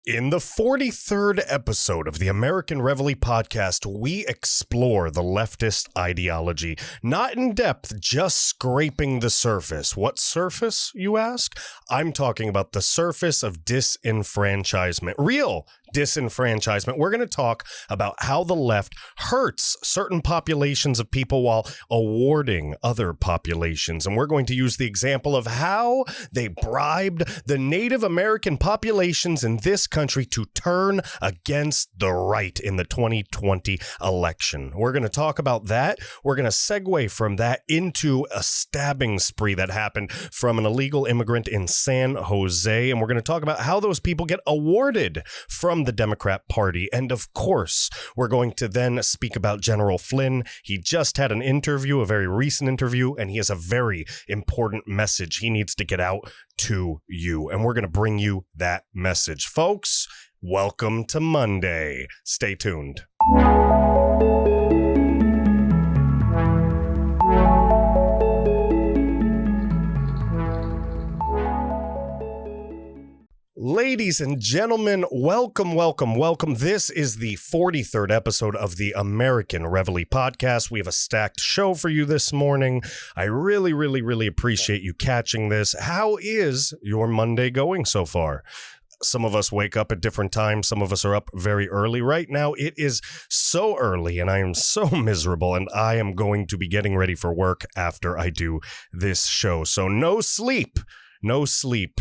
In the 43rd episode of the American Reveille Podcast, we explore the leftist ideology, not in depth, just scraping the surface. What surface, you ask? I'm talking about the surface of disenfranchisement, real disenfranchisement. We're going to talk about how the left hurts certain populations of people while awarding other populations. And we're going to use the example of how they bribed the Native American populations in this country to turn against the right in the 2020 election. We're going to talk about that. We're going to segue from that into a stabbing spree that happened from an illegal immigrant in San Jose. And we're going to talk about how those people get awarded from the Democrat Party. And of course, we're going to then speak about General Flynn. He just had an interview, a very recent interview, and he has a very important message he needs to get out to you. And we're going to bring you that message. Folks, welcome to Monday. Stay tuned. Ladies and gentlemen, welcome. This is the 43rd episode of the American Reveille Podcast. We have a stacked show for you this morning. I really appreciate you catching this. How is your Monday going so far? Some of us wake up at different times. Some of us are up very early. Right now, it is so early and I am so miserable, and I am going to be getting ready for work after I do this show. So no sleep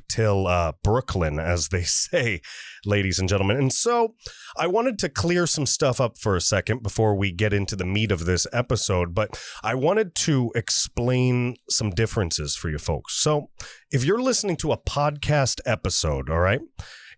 till Brooklyn, as they say, ladies and gentlemen. And so I wanted to clear some stuff up for a second before we get into the meat of this episode, but I wanted to explain some differences for you folks. So if you're listening to a podcast episode, all right,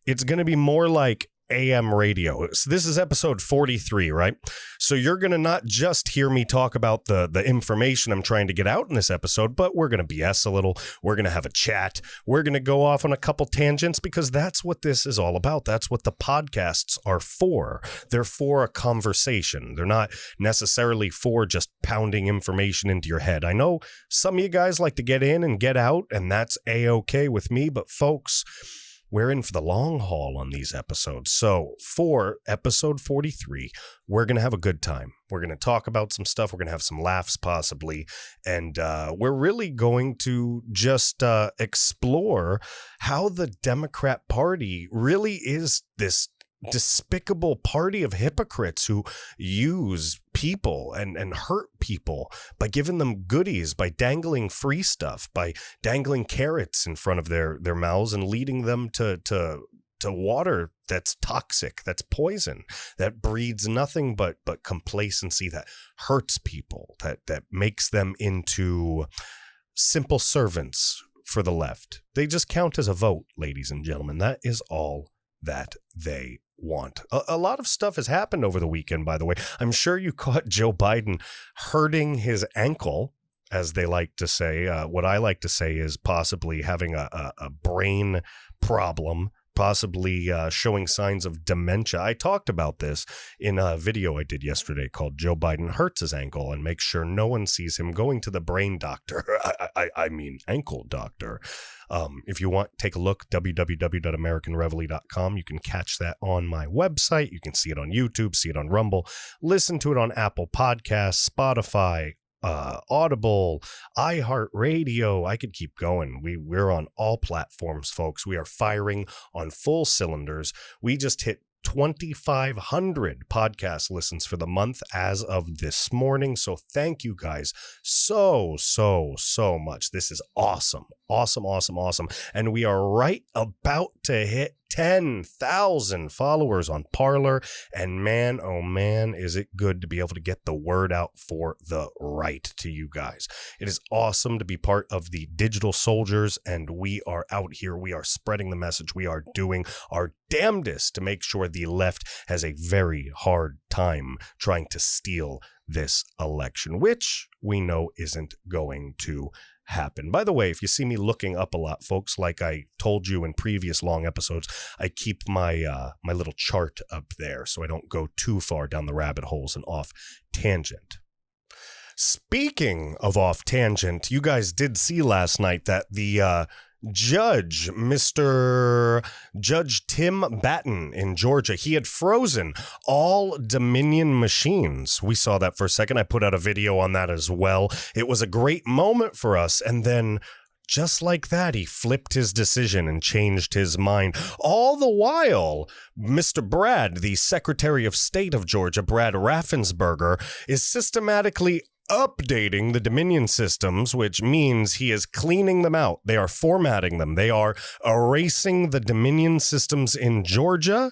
it's going to be more like AM radio. So this is episode 43, right? So you're going to not just hear me talk about the information I'm trying to get out in this episode, but we're going to BS a little. We're going to have a chat. We're going to go off on a couple tangents because that's what this is all about. That's what the podcasts are for. They're for a conversation. They're not necessarily for just pounding information into your head. I know some of you guys like to get in and get out, and that's A-okay with me, but folks, we're in for the long haul on these episodes. So for episode 43, we're going to have a good time. We're going to talk about some stuff. We're going to have some laughs possibly. And we're really going to just explore how the Democrat Party really is this despicable party of hypocrites who use people and hurt people by giving them goodies, by dangling free stuff, by dangling carrots in front of their mouths and leading them to water that's toxic, that's poison, that breeds nothing but complacency, that hurts people, that makes them into simple servants for the left. They just count as a vote, ladies and gentlemen. That is all that they want. A lot of stuff has happened over the weekend, by the way. I'm sure you caught Joe Biden hurting his ankle, as they like to say. What I like to say is possibly having a brain problem, possibly showing signs of dementia. I talked about this in a video I did yesterday called Joe Biden Hurts His Ankle and Makes Sure No One Sees Him Going to the Brain Doctor. I mean ankle doctor. If you want, take a look, www.americanreveille.com. You can catch that on my website. You can see it on YouTube, see it on Rumble, listen to it on Apple Podcasts, Spotify, Audible, iHeartRadio. I could keep going. We're on all platforms, folks. We are firing on full cylinders. We just hit 2,500 podcast listens for the month as of this morning. So thank you guys so much. This is awesome. And we are right about to hit 10,000 followers on Parler. And man, oh man, is it good to be able to get the word out for the right to you guys. It is awesome to be part of the digital soldiers, and we are out here. We are spreading the message. We are doing our damnedest to make sure the left has a very hard time trying to steal this election, which we know isn't going to happen. By the way, if you see me looking up a lot, folks, like I told you in previous long episodes, I keep my my little chart up there so I don't go too far down the rabbit holes and off tangent. Speaking of off tangent, you guys did see last night that the judge, Mr. Judge Tim Batten in Georgia. He had frozen all Dominion machines. We saw that for a second. I put out a video on that as well. It was a great moment for us. And then just like that, he flipped his decision and changed his mind. All the while, Mr. Brad, the Secretary of State of Georgia, Brad Raffensperger, is systematically updating the Dominion systems, which means he is cleaning them out. They are formatting them. They are erasing the Dominion systems in Georgia.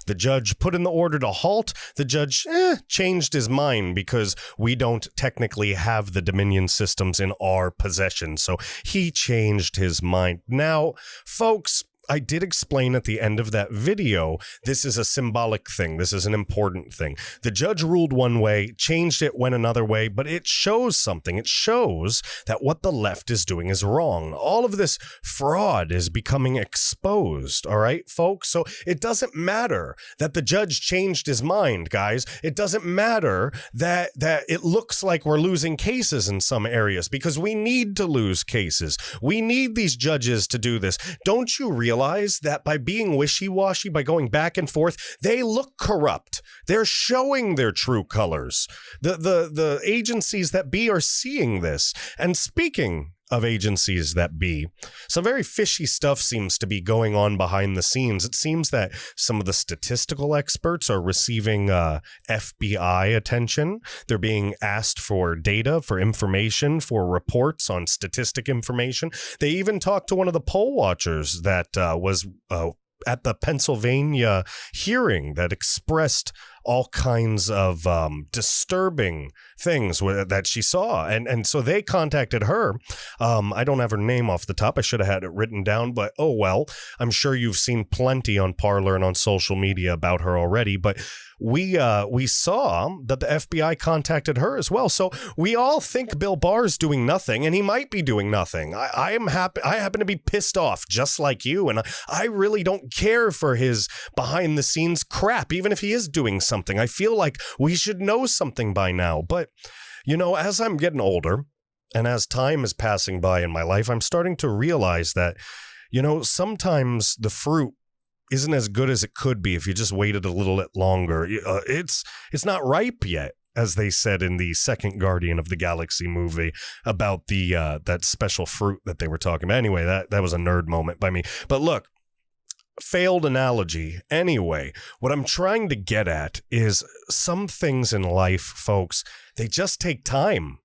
The judge put in the order to halt. The judge changed his mind because we don't technically have the Dominion systems in our possession. So he changed his mind. Now, folks, I did explain at the end of that video, this is a symbolic thing. This is an important thing. The judge ruled one way, changed it, went another way, but it shows something. It shows that what the left is doing is wrong. All of this fraud is becoming exposed, all right, folks? So it doesn't matter that the judge changed his mind, guys. It doesn't matter that it looks like we're losing cases in some areas because we need to lose cases. We need these judges to do this. Don't you realize that by being wishy-washy, by going back and forth, they look corrupt. They're showing their true colors. The agencies that be are seeing this. And speaking of agencies that be, some very fishy stuff seems to be going on behind the scenes. It seems that some of the statistical experts are receiving FBI attention. They're being asked for data, for information, for reports on statistic information. They even talked to one of the poll watchers that was at the Pennsylvania hearing that expressed all kinds of disturbing things that she saw. And so they contacted her. I don't have her name off the top. I should have had it written down, but oh well. I'm sure you've seen plenty on Parler and on social media about her already. But we saw that the FBI contacted her as well. So we all think Bill Barr's doing nothing, and he might be doing nothing. I am happy. I happen to be pissed off just like you, and I really don't care for his behind the scenes crap, even if he is doing something. I feel like we should know something by now. But, you know, as I'm getting older and as time is passing by in my life, I'm starting to realize that, you know, sometimes the fruit isn't as good as it could be if you just waited a little bit longer. It's not ripe yet, as they said in the second Guardian of the Galaxy movie about the that special fruit that they were talking about. Anyway, that was a nerd moment by me. But look, failed analogy. Anyway, what I'm trying to get at is some things in life, folks, they just take time.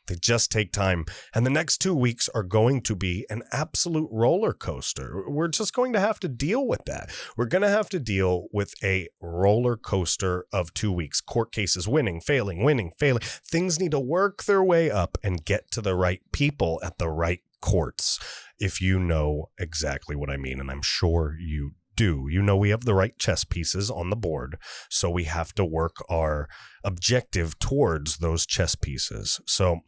They just take time. And the next 2 weeks are going to be an absolute roller coaster. We're just going to have to deal with that. We're going to have to deal with a roller coaster of 2 weeks. Court cases winning, failing, winning, failing. Things need to work their way up and get to the right people at the right courts, if you know exactly what I mean. And I'm sure you do. You know, we have the right chess pieces on the board, so we have to work our objective towards those chess pieces. So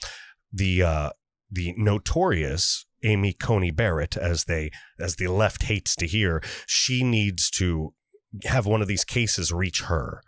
the notorious Amy Coney Barrett, as the left hates to hear, she needs to have one of these cases reach her.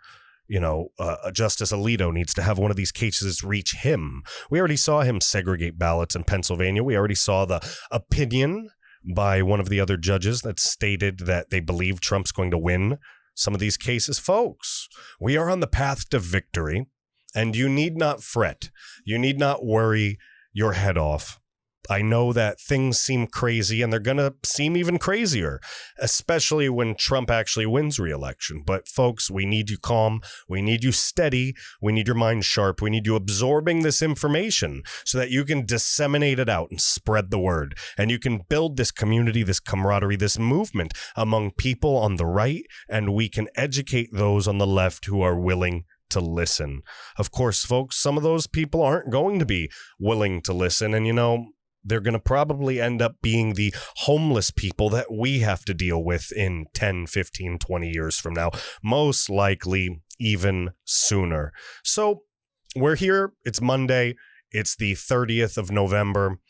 You know, Justice Alito needs to have one of these cases reach him. We already saw him segregate ballots in Pennsylvania. We already saw the opinion by one of the other judges that stated that they believe Trump's going to win some of these cases. Folks, we are on the path to victory, and you need not fret. You need not worry your head off. I know that things seem crazy, and they're going to seem even crazier, especially when Trump actually wins re-election. But folks, we need you calm. We need you steady. We need your mind sharp. We need you absorbing this information so that you can disseminate it out and spread the word. And you can build this community, this camaraderie, this movement among people on the right, and we can educate those on the left who are willing to listen. Of course, folks, some of those people aren't going to be willing to listen, and you know, they're going to probably end up being the homeless people that we have to deal with in 10, 15, 20 years from now, most likely even sooner. So we're here. It's Monday. It's the 30th of November.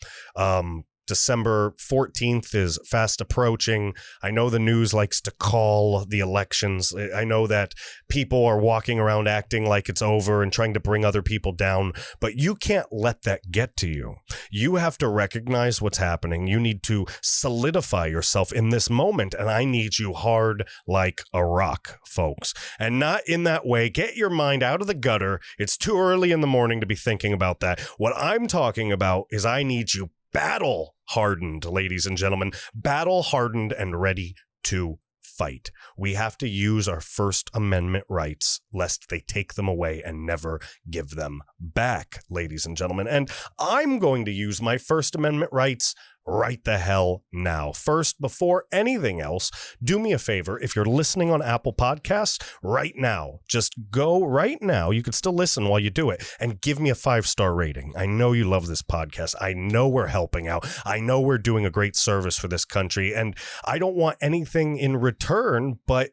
December 14th is fast approaching. I know the news likes to call the elections. I know that people are walking around acting like it's over and trying to bring other people down, but you can't let that get to you. You have to recognize what's happening. You need to solidify yourself in this moment, and I need you hard like a rock, folks. And not in that way. Get your mind out of the gutter. It's too early in the morning to be thinking about that. What I'm talking about is I need you battle-hardened, ladies and gentlemen, battle-hardened and ready to fight. We have to use our First Amendment rights lest they take them away and never give them back, ladies and gentlemen. And I'm going to use my First Amendment rights right the hell now. First, before anything else, do me a favor. If you're listening on Apple Podcasts right now, just go right now. You could still listen while you do it and give me a 5-star rating. I know you love this podcast. I know we're helping out. I know we're doing a great service for this country, and I don't want anything in return but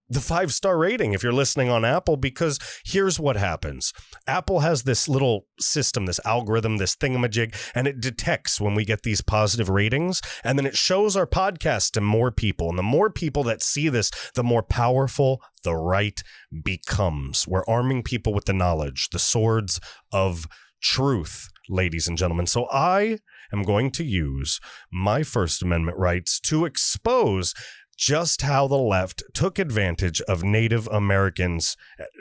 the 5-star rating if you're listening on Apple, because here's what happens. Apple has this little system, this algorithm, this thingamajig, and it detects when we get these positive ratings, and then it shows our podcast to more people. And the more people that see this, the more powerful the right becomes. We're arming people with the knowledge, the swords of truth, ladies and gentlemen. So I am going to use my First Amendment rights to expose just how the left took advantage of Native Americans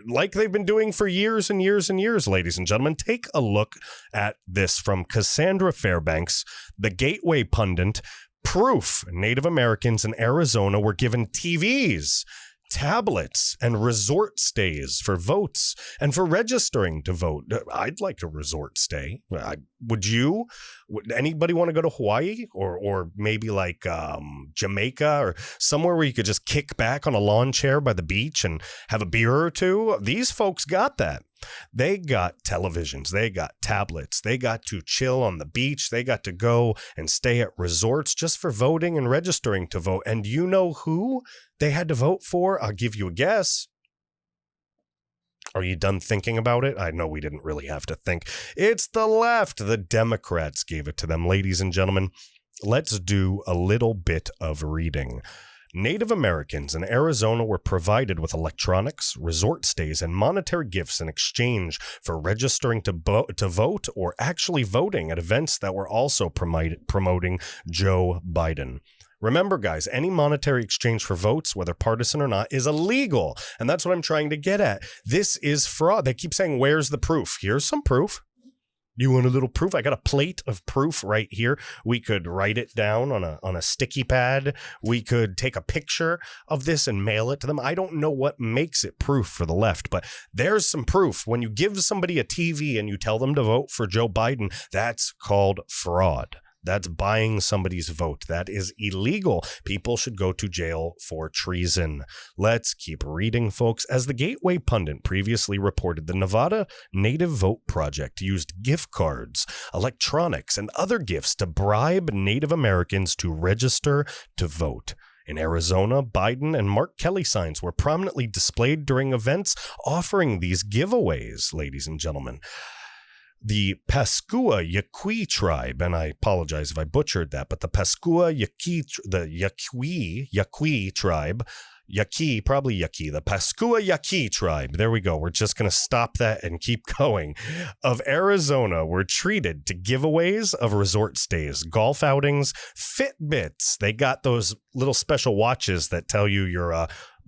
like they've been doing for years and years and years, ladies and gentlemen. Take a look at this from Cassandra Fairbanks, the Gateway pundit. Proof Native Americans in Arizona were given TVs, tablets, and resort stays for votes and for registering to vote. I'd like a resort stay. Would you? Would anybody want to go to Hawaii or maybe like Jamaica or somewhere where you could just kick back on a lawn chair by the beach and have a beer or two? These folks got that. They got televisions, they got tablets, they got to chill on the beach, they got to go and stay at resorts just for voting and registering to vote. And you know who they had to vote for? I'll give you a guess. Are you done thinking about it? I know we didn't really have to think. It's the left. The Democrats gave it to them, ladies and gentlemen. Let's do a little bit of reading. Native Americans in Arizona were provided with electronics, resort stays, and monetary gifts in exchange for registering to vote or actually voting at events that were also promoting Joe Biden. Remember, guys, any monetary exchange for votes, whether partisan or not, is illegal. And that's what I'm trying to get at. This is fraud. They keep saying, where's the proof? Here's some proof. You want a little proof? I got a plate of proof right here. We could write it down on a sticky pad. We could take a picture of this and mail it to them. I don't know what makes it proof for the left, but there's some proof. When you give somebody a TV and you tell them to vote for Joe Biden, that's called fraud. That's buying somebody's vote. That is illegal. People should go to jail for treason. Let's keep reading, folks. As the Gateway pundit previously reported, the Nevada Native Vote Project used gift cards, electronics, and other gifts to bribe Native Americans to register to vote. In Arizona, Biden and Mark Kelly signs were prominently displayed during events offering these giveaways, ladies and gentlemen. The Pascua Yaqui tribe, and I apologize if I butchered that, but the Pascua Yaqui, Yaqui tribe, the Pascua Yaqui tribe, there we go. We're just going to stop that and keep going, of Arizona were treated to giveaways of resort stays, golf outings, Fitbits. They got those little special watches that tell you your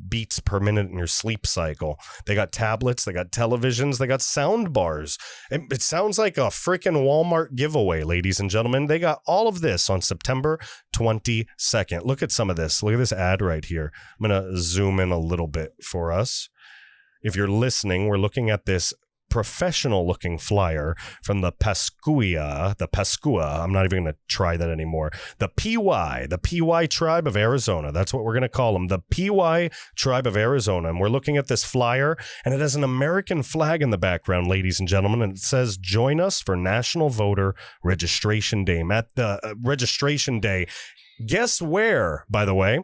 beats per minute in your sleep cycle. They got tablets, they got televisions, they got sound bars. It sounds like a freaking Walmart giveaway, ladies and gentlemen. They got all of this on September 22nd. Look at some of this. Look at this ad right here. I'm going to zoom in a little bit for us. If you're listening, we're looking at this professional looking flyer from the Pascua, I'm not even going to try that anymore. The PY tribe of Arizona. That's what we're going to call them. The PY tribe of Arizona. And we're looking at this flyer and it has an American flag in the background, ladies and gentlemen. And it says, join us for National Voter Registration Day. At the registration day, guess where, by the way?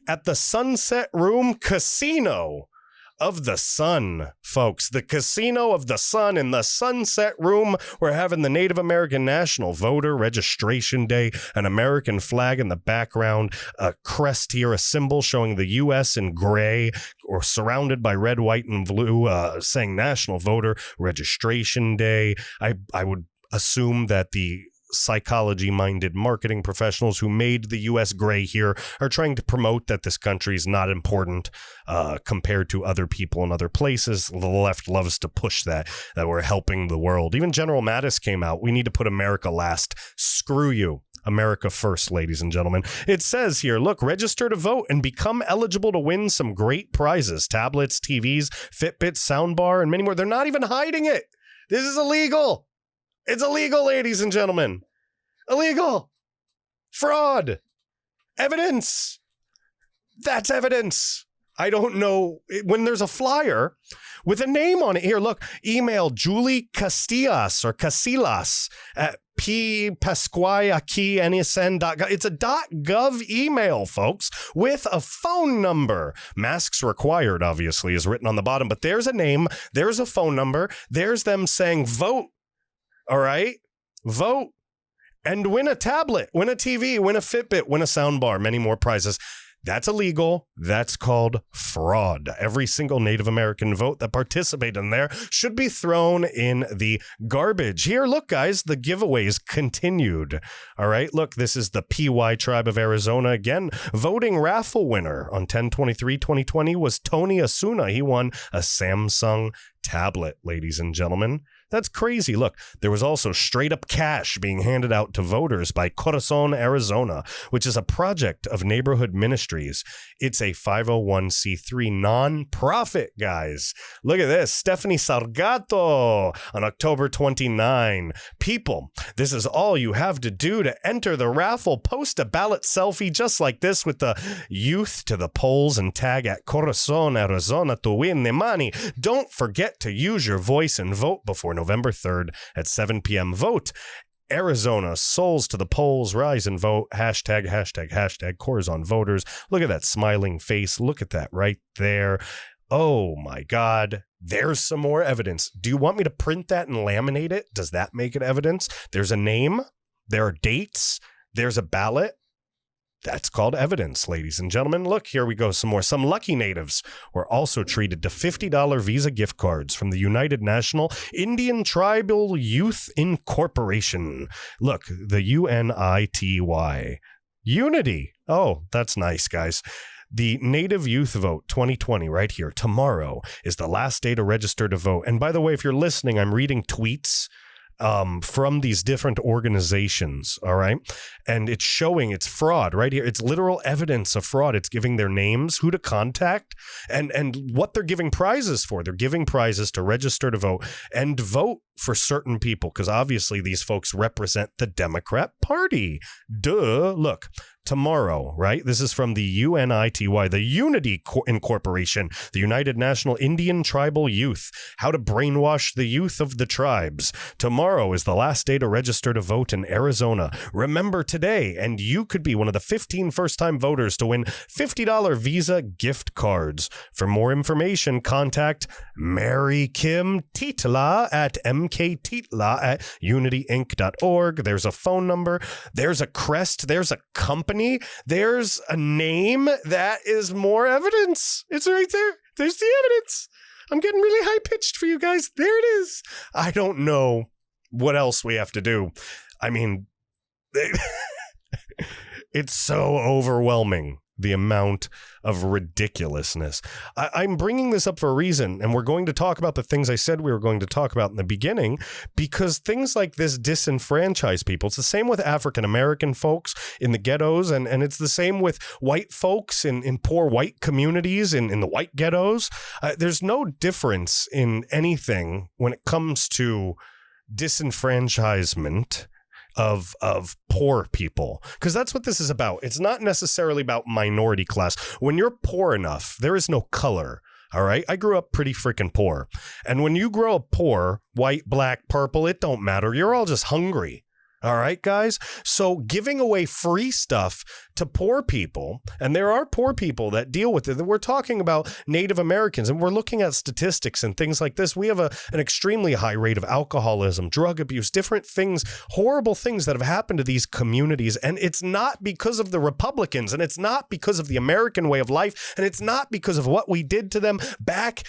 At the Sunset Room Casino of the Sun, folks. The Casino of the Sun in the Sunset Room. We're having the Native American National Voter Registration Day, an American flag in the background, a crest here, a symbol showing the U.S. in gray or surrounded by red, white, and blue, saying National Voter Registration Day. I would assume that the psychology-minded marketing professionals who made the U.S. gray here are trying to promote that this country is not important compared to other people in other places. The left loves to push that we're helping the world. Even General Mattis came out. We need to put America last. Screw you. America first, ladies and gentlemen. It says here, look, register to vote and become eligible to win some great prizes. Tablets, TVs, Fitbits, soundbar, and many more. They're not even hiding it. This is illegal. It's illegal, ladies and gentlemen. Illegal. Fraud. Evidence. That's evidence. I don't know. When there's a flyer with a name on it. Here, look. Email Julie Castillas or Casillas at ppasquayaqui.nsn.gov. It's a .gov email, folks, with a phone number. Masks required, obviously, is written on the bottom. But there's a name. There's a phone number. There's them saying vote. All right, vote and win a tablet, win a TV, win a Fitbit, win a soundbar, many more prizes. That's illegal. That's called fraud. Every single Native American vote that participated in there should be thrown in the garbage. Here, look, guys, the giveaways continued. All right, look, this is the PY tribe of Arizona. Again, voting raffle winner on 10/23/2020 was Tony Asuna. He won a Samsung tablet, ladies and gentlemen. That's crazy. Look, there was also straight up cash being handed out to voters by Corazon, Arizona, which is a project of Neighborhood Ministries. It's a 501c3 nonprofit, guys. Look at this. Stephanie Salgato on October 29. People, this is all you have to do to enter the raffle. Post a ballot selfie just like this with the youth to the polls and tag at Corazon, Arizona to win the money. Don't forget to use your voice and vote before November 3rd at 7 p.m. Vote. Arizona, souls to the polls, rise and vote. Hashtag Corazon voters. Look at that smiling face. Look at that right there. Oh my God. There's some more evidence. Do you want me to print that and laminate it? Does that make it evidence? There's a name. There are dates. There's a ballot. That's called evidence, ladies and gentlemen. Look, here we go. Some more. Some lucky natives were also treated to $50 Visa gift cards from the United National Indian Tribal Youth Incorporation. Look, the UNITY. Unity. Oh, that's nice, guys. The Native Youth Vote 2020 right here. Tomorrow is the last day to register to vote. And by the way, if you're listening, I'm reading tweets from these different organizations, all right? And it's showing it's fraud right here. It's literal evidence of fraud. It's giving their names, who to contact, and what they're giving prizes for. They're giving prizes to register to vote and vote for certain people, because obviously these folks represent the Democrat Party. Duh. Look, tomorrow, right? This is from the UNITY, the Unity Incorporation, the United National Indian Tribal Youth, how to brainwash the youth of the tribes. Tomorrow is the last day to register to vote in Arizona. Remember today, and you could be one of the 15 first-time voters to win $50 Visa gift cards. For more information, contact Mary Kim Titla at mktitla@unityinc.org. There's a phone number. There's a crest. There's a company. There's a name. That is more evidence. It's right there. There's the evidence. I'm getting really high-pitched for you guys. There it is. I don't know what else we have to do. I mean, it's so overwhelming, the amount of ridiculousness. I'm bringing this up for a reason, and we're going to talk about the things I said we were going to talk about in the beginning, because things like this disenfranchise people. It's the same with African-American folks in the ghettos, and it's the same with white folks in poor white communities in the white ghettos. There's no difference in anything when it comes to disenfranchisement of poor people, because that's what this is about. It's not necessarily about minority class. When you're poor enough, there is no color. All right. I grew up pretty freaking poor. And when you grow up poor, white, black, purple, it don't matter. You're all just hungry. All right, guys. So giving away free stuff to poor people, and there are poor people that deal with it. We're talking about Native Americans, and we're looking at statistics and things like this. We have an extremely high rate of alcoholism, drug abuse, different things, horrible things that have happened to these communities. And it's not because of the Republicans, and it's not because of the American way of life, and it's not because of what we did to them back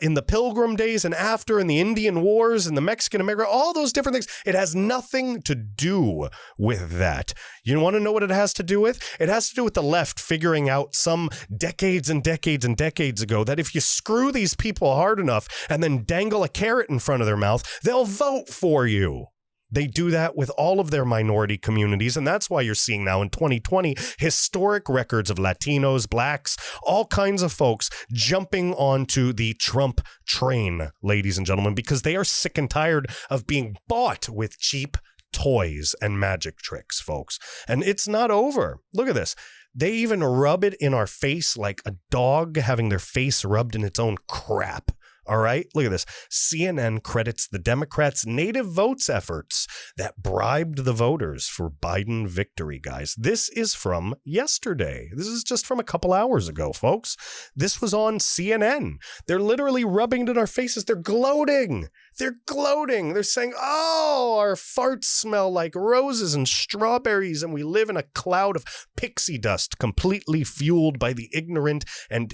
in the Pilgrim days and after, in the Indian Wars and the Mexican American, all those different things. It has nothing to do with that. You want to know what it has to do with? It has to do with the left figuring out some decades and decades and decades ago that if you screw these people hard enough and then dangle a carrot in front of their mouth, they'll vote for you. They do that with all of their minority communities, and that's why you're seeing now in 2020 historic records of Latinos, blacks, all kinds of folks jumping onto the Trump train, ladies and gentlemen, because they are sick and tired of being bought with cheap toys and magic tricks, folks. And it's not over. Look at this. They even rub it in our face like a dog having their face rubbed in its own crap. All right, look at this. CNN credits the Democrats' native votes efforts that bribed the voters for Biden victory, guys. This is from yesterday. This is just from a couple hours ago, folks. This was on CNN. They're literally rubbing it in our faces. They're gloating. They're gloating. They're saying, oh, our farts smell like roses and strawberries, and we live in a cloud of pixie dust, completely fueled by the ignorant and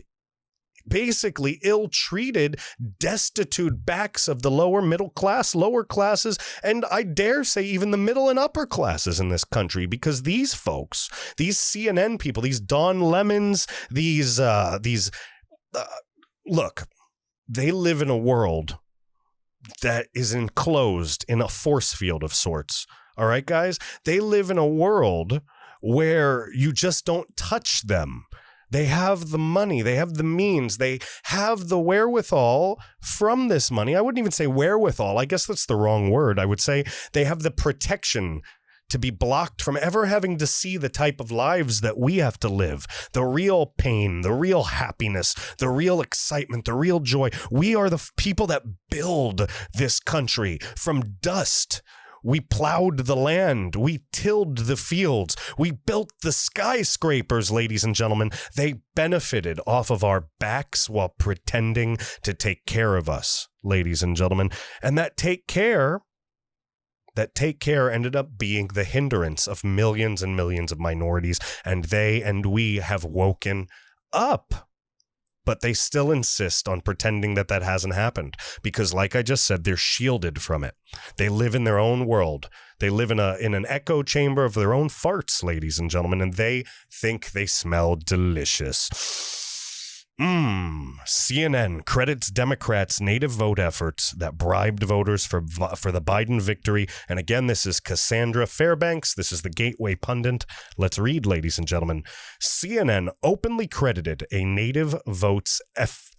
basically ill-treated, destitute backs of the lower middle class, lower classes, and I dare say even the middle and upper classes in this country, because these folks, these CNN people, these Don Lemons, look, they live in a world that is enclosed in a force field of sorts. All right, guys? They live in a world where you just don't touch them. They have the money, they have the means, they have the wherewithal from this money. I wouldn't even say wherewithal. I guess that's the wrong word. I would say they have the protection to be blocked from ever having to see the type of lives that we have to live. The real pain, the real happiness, the real excitement, the real joy. We are the people that build this country from dust. We plowed the land. We tilled the fields. We built the skyscrapers, ladies and gentlemen. They benefited off of our backs while pretending to take care of us, ladies and gentlemen. And that take care ended up being the hindrance of millions and millions of minorities. And they and we have woken up. But they still insist on pretending that that hasn't happened because, like I just said, they're shielded from it. They live in their own world. They live in an echo chamber of their own farts, ladies and gentlemen, and they think they smell delicious. CNN credits Democrats' native vote efforts that bribed voters for the Biden victory. And again, this is Cassandra Fairbanks. This is the Gateway Pundit. Let's read, ladies and gentlemen. CNN openly credited a native votes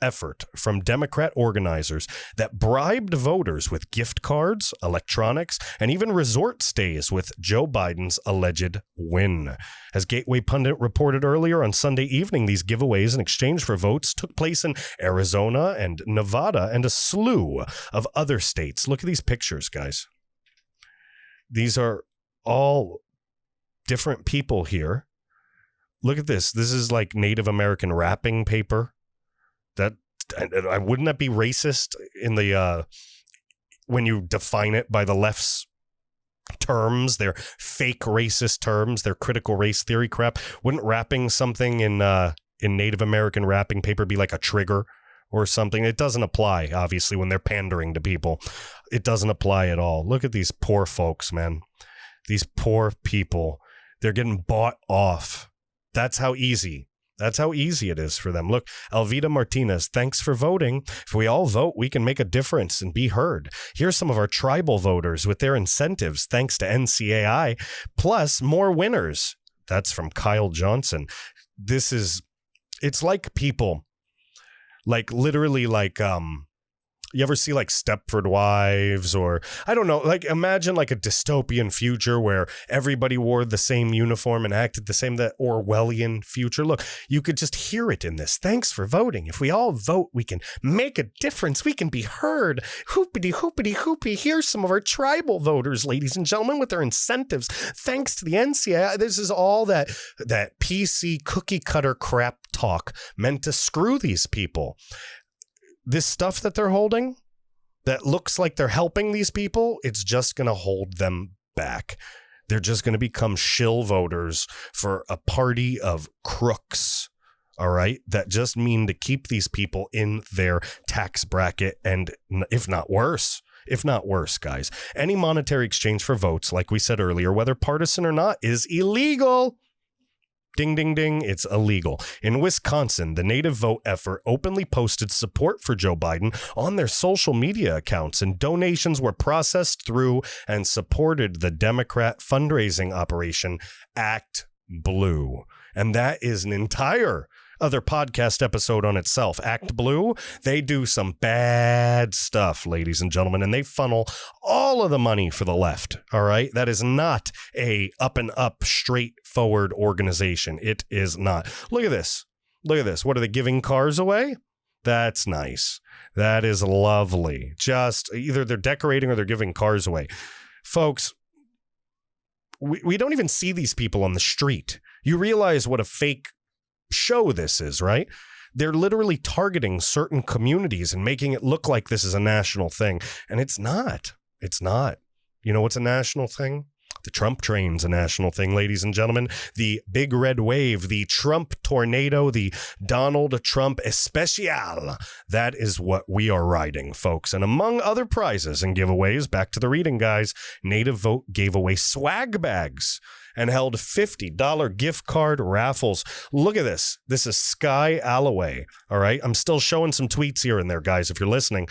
effort from Democrat organizers that bribed voters with gift cards, electronics, and even resort stays with Joe Biden's alleged win. As Gateway Pundit reported earlier on Sunday evening, these giveaways in exchange for votes took place in Arizona and Nevada and a slew of other states. Look at these pictures, guys. These are all different people here. Look at this. This is like Native American wrapping paper. Wouldn't that be racist in the when you define it by the left's terms, their fake racist terms, their critical race theory crap? Wouldn't wrapping something in Native American wrapping paper be like a trigger or something? It doesn't apply, obviously, when they're pandering to people. It doesn't apply at all. Look at these poor folks, man. These poor people. They're getting bought off. That's how easy it is for them. Look, Alvida Martinez, thanks for voting. If we all vote, we can make a difference and be heard. Here's some of our tribal voters with their incentives, thanks to NCAI, plus more winners. That's from Kyle Johnson. It's like people, like literally like You ever see like Stepford Wives, or I don't know, like imagine like a dystopian future where everybody wore the same uniform and acted the same, that Orwellian future. Look, you could just hear it in this. Thanks for voting. If we all vote, we can make a difference. We can be heard. Hoopity, hoopity, hoopy. Here's some of our tribal voters, ladies and gentlemen, with their incentives. Thanks to the NCAA. This is all that PC cookie cutter crap talk meant to screw these people. This stuff that they're holding that looks like they're helping these people, it's just going to hold them back. They're just going to become shill voters for a party of crooks, all right, that just mean to keep these people in their tax bracket, and if not worse, guys, any monetary exchange for votes, like we said earlier, whether partisan or not, is illegal. Ding, ding, ding, it's illegal. In Wisconsin, the Native Vote effort openly posted support for Joe Biden on their social media accounts, and donations were processed through and supported the Democrat fundraising operation Act Blue. And that is an entire other podcast episode on itself. Act Blue, they do some bad stuff, ladies and gentlemen, and they funnel all of the money for the left, all right? That is not a up and up, straightforward organization. It is not. Look at this. Look at this. What are they giving cars away? That's nice. That is lovely. Just either they're decorating or they're giving cars away. Folks, we don't even see these people on the street. You realize what a fake show this is, right? They're literally targeting certain communities and making it look like this is a national thing. And it's not. It's not. You know what's a national thing? The Trump train's a national thing, ladies and gentlemen. The big red wave, the Trump tornado, the Donald Trump especial. That is what we are riding, folks. And among other prizes and giveaways, back to the reading, guys, Native Vote gave away swag bags and held $50 gift card raffles. Look at this. This is Sky Alloway. All right. I'm still showing some tweets here and there, guys, if you're listening.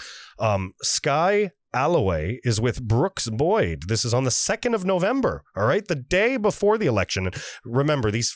Sky Alloway is with Brooks Boyd. This is on the 2nd of November. All right. The day before the election. And remember, these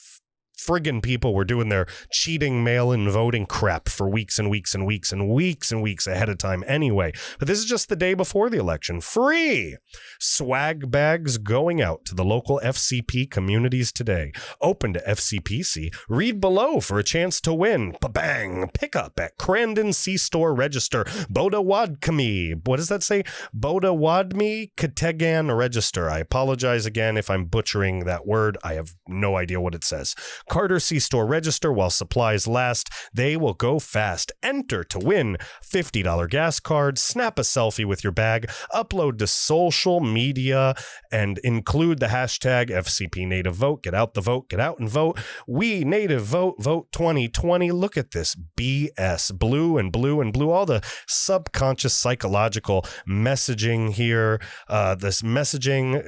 friggin' people were doing their cheating mail-in voting crap for weeks and weeks and weeks and weeks and weeks ahead of time anyway. But this is just the day before the election. Free swag bags going out to the local FCP communities today. Open to FCPC. Read below for a chance to win. Ba-bang. Pick up at Crandon C-Store Register. Bodawadkami. What does that say? Bodawadmi Kategan Register. I apologize again if I'm butchering that word. I have no idea what it says. Carter C-Store Register while supplies last. They will go fast. Enter to win $50 gas card. Snap a selfie with your bag. Upload to social media and include the hashtag FCP Native Vote. Get out the vote. Get out and vote. We Native Vote. Vote 2020. Look at this BS. Blue and blue and blue. All the subconscious psychological messaging here. This messaging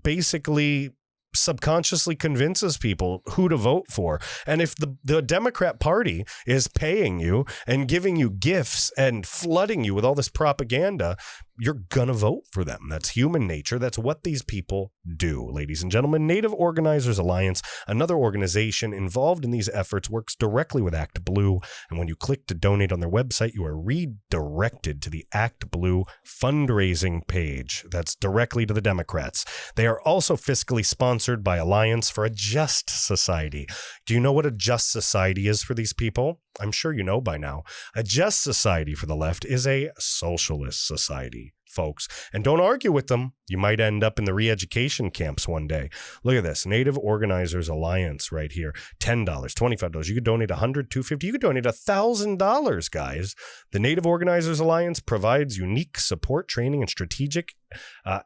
basically subconsciously convinces people who to vote for. And if the Democrat Party is paying you and giving you gifts and flooding you with all this propaganda, you're gonna vote for them. That's human nature. That's what these people do, ladies and gentlemen. Native Organizers Alliance, another organization involved in these efforts, works directly with Act Blue. And when you click to donate on their website, you are redirected to the Act Blue fundraising page. That's directly to the Democrats. They are also fiscally sponsored by Alliance for a Just Society. Do you know what a just society is for these people? I'm sure you know by now. A just society for the left is a socialist society, folks. And don't argue with them. You might end up in the re-education camps one day. Look at this. Native Organizers Alliance right here. $10, $25. You could donate $100, $250. You could donate $1,000, guys. The Native Organizers Alliance provides unique support, training, and strategic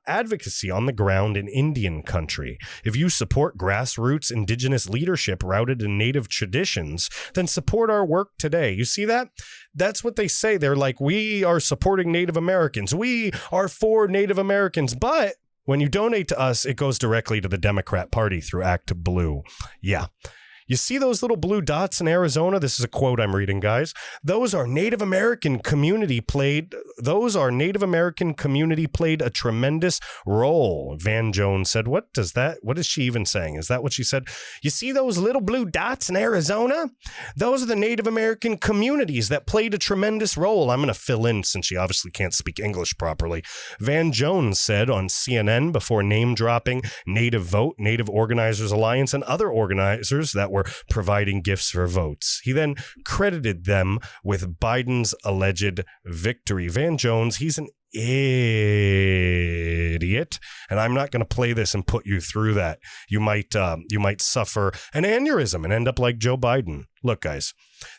advocacy on the ground in Indian country. If you support grassroots indigenous leadership rooted in Native traditions, then support our work today. You see that? That's what they say. They're like, we are supporting Native Americans. We are for Native Americans. But when you donate to us, it goes directly to the Democrat Party through Act Blue. Yeah. You see those little blue dots in Arizona? This is a quote I'm reading, guys. Those are Native American community played a tremendous role. Van Jones said, what is she even saying? Is that what she said? You see those little blue dots in Arizona? Those are the Native American communities that played a tremendous role. I'm going to fill in since she obviously can't speak English properly. Van Jones said on CNN before name dropping Native Vote, Native Organizers Alliance, and other organizers that were providing gifts for votes. He then credited them with Biden's alleged victory. Van Jones, he's an idiot, and I'm not going to play this and put you through that. You might suffer an aneurysm and end up like Joe Biden. Look, guys,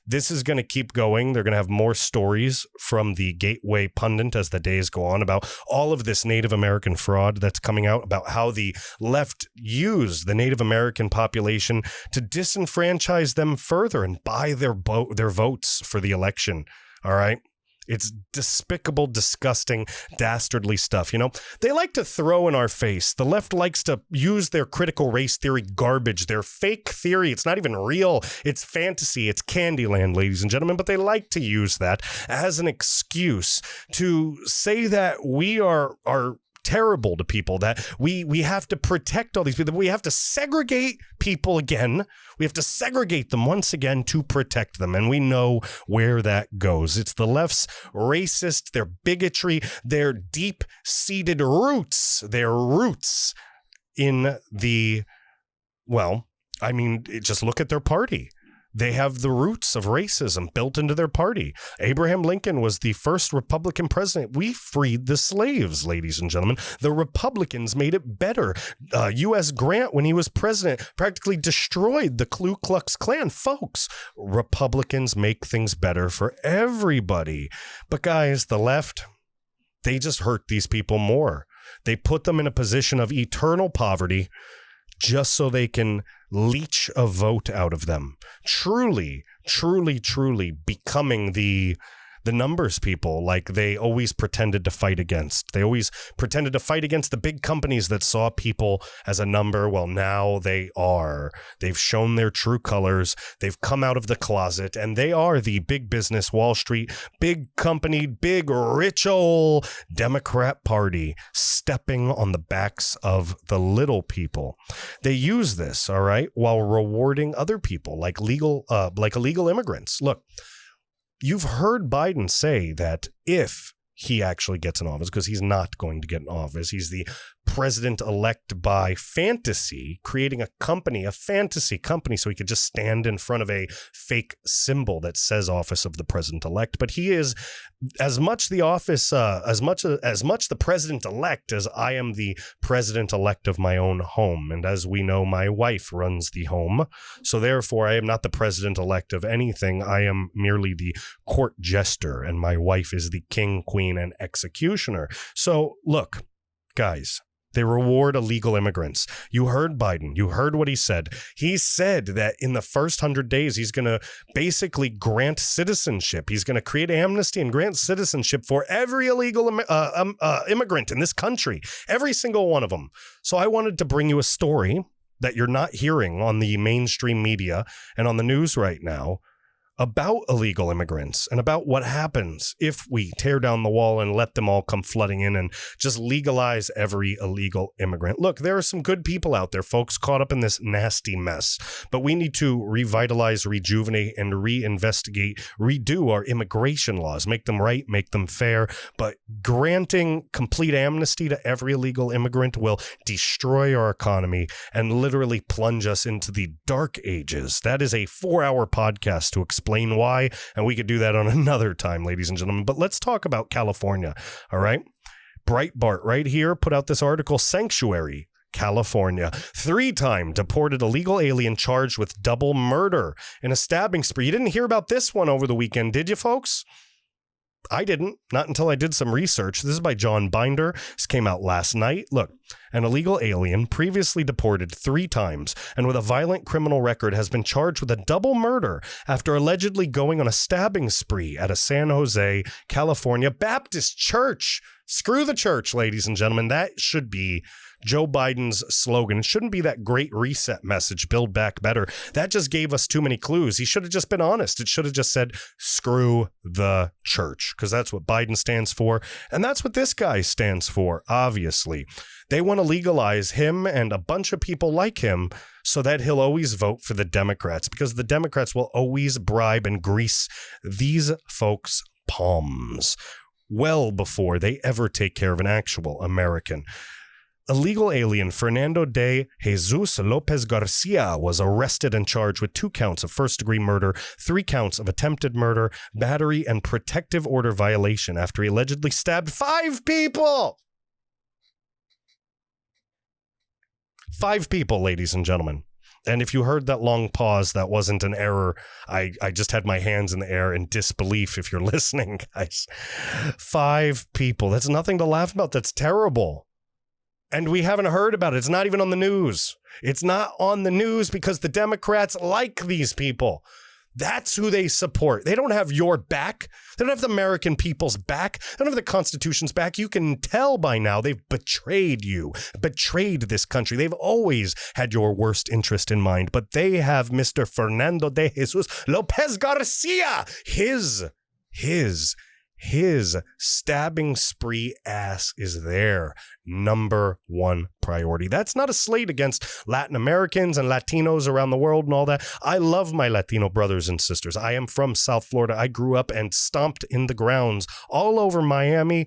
this is going to keep going. They're going to have more stories from the Gateway pundit as the days go on about all of this Native American fraud that's coming out, about how the left used the Native American population to disenfranchise them further and buy their votes for the election. All right. It's despicable, disgusting, dastardly stuff. You know, they like to throw in our face. The left likes to use their critical race theory garbage, their fake theory. It's not even real. It's fantasy. It's Candyland, ladies and gentlemen. But they like to use that as an excuse to say that we are terrible to people, that we have to protect all these people. We have to segregate people again. We have to segregate them once again to protect them. And we know where that goes. It's the left's racist, their bigotry, their deep-seated roots, in the, just look at their party. They have the roots of racism built into their party. Abraham Lincoln was the first Republican president. We freed the slaves, ladies and gentlemen. The Republicans made it better. U.S. Grant, when he was president, practically destroyed the Ku Klux Klan. Folks, Republicans make things better for everybody. But guys, the left, they just hurt these people more. They put them in a position of eternal poverty just so they can leech a vote out of them. Truly becoming the numbers people like they always pretended to fight against. They always pretended to fight against the big companies that saw people as a number. Well, now they are. They've shown their true colors. They've come out of the closet, and they are the big business, Wall Street, big company, big rich old Democrat Party stepping on the backs of the little people. They use this, all right, while rewarding other people like illegal immigrants. Look, you've heard Biden say that if he actually gets in office, because he's not going to get in office, he's the president-elect by fantasy, creating a fantasy company, so he could just stand in front of a fake symbol that says office of the president-elect. But he is as much the office, as much the president-elect as I am the president-elect of my own home. And as we know, my wife runs the home. So therefore, I am not the president-elect of anything. I am merely the court jester, and my wife is the king, queen, and executioner. So look, guys, they reward illegal immigrants. You heard Biden. You heard what he said. He said that in the first 100 days, he's going to basically grant citizenship. He's going to create amnesty and grant citizenship for every illegal immigrant in this country, every single one of them. So I wanted to bring you a story that you're not hearing on the mainstream media and on the news right now about illegal immigrants and about what happens if we tear down the wall and let them all come flooding in and just legalize every illegal immigrant. Look, there are some good people out there, folks, caught up in this nasty mess, but we need to revitalize, rejuvenate, and reinvestigate, redo our immigration laws, make them right, make them fair. But granting complete amnesty to every illegal immigrant will destroy our economy and literally plunge us into the dark ages. That is a 4-hour podcast to explain why, and we could do that on another time, ladies and gentlemen. But let's talk about California, all right? Breitbart right here put out this article, Sanctuary, California. 3-time deported illegal alien charged with double murder in a stabbing spree. You didn't hear about this one over the weekend, did you, folks? I didn't, not until I did some research. This is by John Binder. This came out last night. Look, an illegal alien previously deported 3 times and with a violent criminal record has been charged with a double murder after allegedly going on a stabbing spree at a San Jose, California Baptist church. Screw the church, ladies and gentlemen. That should be Joe Biden's slogan. It shouldn't be that great reset message, build back better. That just gave us too many clues. He should have just been honest. It should have just said, screw the church, because that's what Biden stands for. And that's what this guy stands for, obviously. They want to legalize him and a bunch of people like him so that he'll always vote for the Democrats, because the Democrats will always bribe and grease these folks' palms well before they ever take care of an actual American. Illegal alien Fernando de Jesus Lopez Garcia was arrested and charged with 2 counts of first-degree murder, 3 counts of attempted murder, battery, and protective order violation after he allegedly stabbed 5 people. 5 people, ladies and gentlemen. And if you heard that long pause, that wasn't an error. I just had my hands in the air in disbelief if you're listening, guys. 5 people. That's nothing to laugh about. That's terrible. And we haven't heard about it. It's not even on the news. It's not on the news because the Democrats like these people. That's who they support. They don't have your back. They don't have the American people's back. They don't have the Constitution's back. You can tell by now they've betrayed you, betrayed this country. They've always had your worst interest in mind, but they have Mr. Fernando de Jesus Lopez Garcia. His stabbing spree ass is their number 1 priority. That's not a slate against Latin Americans and Latinos around the world and all that. I love my Latino brothers and sisters. I am from South Florida. I grew up and stomped in the grounds all over Miami.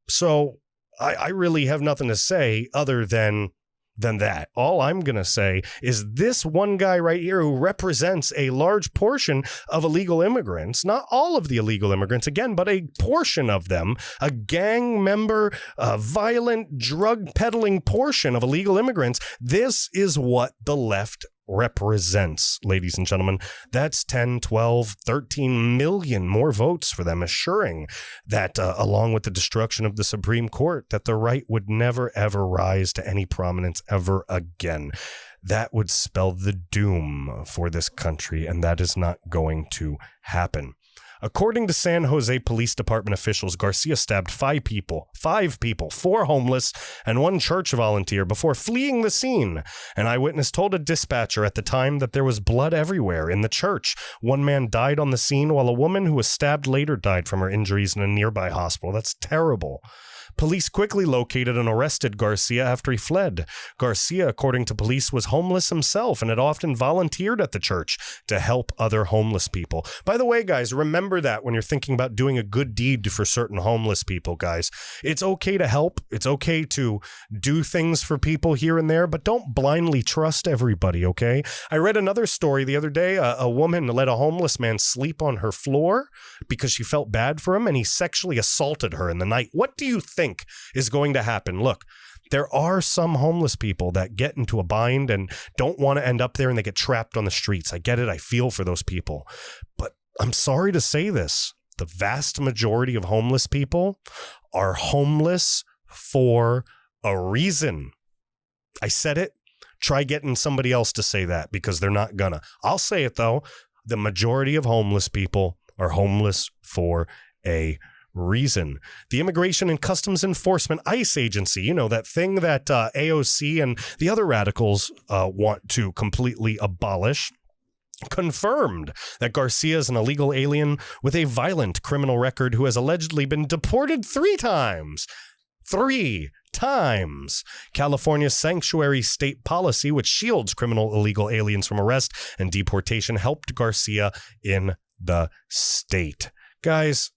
So I really have nothing to say other than that. All I'm going to say is this one guy right here who represents a large portion of illegal immigrants, not all of the illegal immigrants again, but a portion of them, a gang member, a violent drug peddling portion of illegal immigrants. This is what the left represents, ladies and gentlemen. That's 10, 12, 13 million more votes for them, assuring that along with the destruction of the Supreme Court, that the right would never, ever rise to any prominence ever again. That would spell the doom for this country, and that is not going to happen. According to San Jose Police Department officials, Garcia stabbed 5 people, 4 homeless, and 1 church volunteer before fleeing the scene. An eyewitness told a dispatcher at the time that there was blood everywhere in the church. 1 man died on the scene, while a woman who was stabbed later died from her injuries in a nearby hospital. That's terrible. Police quickly located and arrested Garcia after he fled. Garcia, according to police, was homeless himself and had often volunteered at the church to help other homeless people. By the way, guys, remember that when you're thinking about doing a good deed for certain homeless people, guys. It's okay to help. It's okay to do things for people here and there, but don't blindly trust everybody, okay? I read another story the other day. A woman let a homeless man sleep on her floor because she felt bad for him, and he sexually assaulted her in the night. What do you think is going to happen? Look, there are some homeless people that get into a bind and don't want to end up there, and they get trapped on the streets. I get it. I feel for those people. But I'm sorry to say this. The vast majority of homeless people are homeless for a reason. I said it. Try getting somebody else to say that, because they're not gonna. I'll say it, though. The majority of homeless people are homeless for a reason. The Immigration and Customs Enforcement ICE agency, you know, that thing that AOC and the other radicals want to completely abolish, confirmed that Garcia is an illegal alien with a violent criminal record who has allegedly been deported 3 times. 3 times. California's sanctuary state policy, which shields criminal illegal aliens from arrest and deportation, helped Garcia in the state. Guys,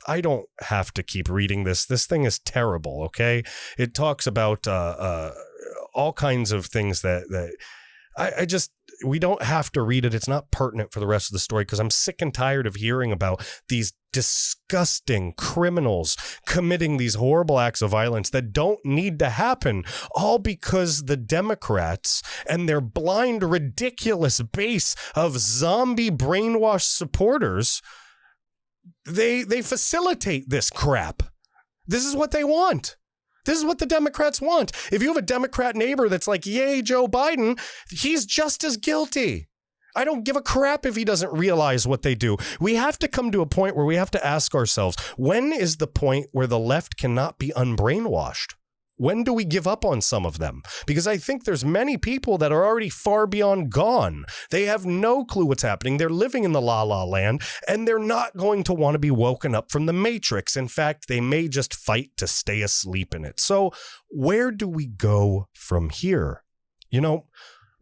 I don't have to keep reading this. This thing is terrible, okay? It talks about all kinds of things that I just, we don't have to read it. It's not pertinent for the rest of the story, because I'm sick and tired of hearing about these disgusting criminals committing these horrible acts of violence that don't need to happen, all because the Democrats and their blind, ridiculous base of zombie brainwashed supporters, they facilitate this crap. This is what they want. This is what the Democrats want. If you have a Democrat neighbor that's like, yay, Joe Biden, he's just as guilty. I don't give a crap if he doesn't realize what they do. We have to come to a point where we have to ask ourselves, when is the point where the left cannot be unbrainwashed? When do we give up on some of them? Because I think there's many people that are already far beyond gone. They have no clue what's happening. They're living in the la-la land, and they're not going to want to be woken up from the matrix. In fact, they may just fight to stay asleep in it. So where do we go from here? You know,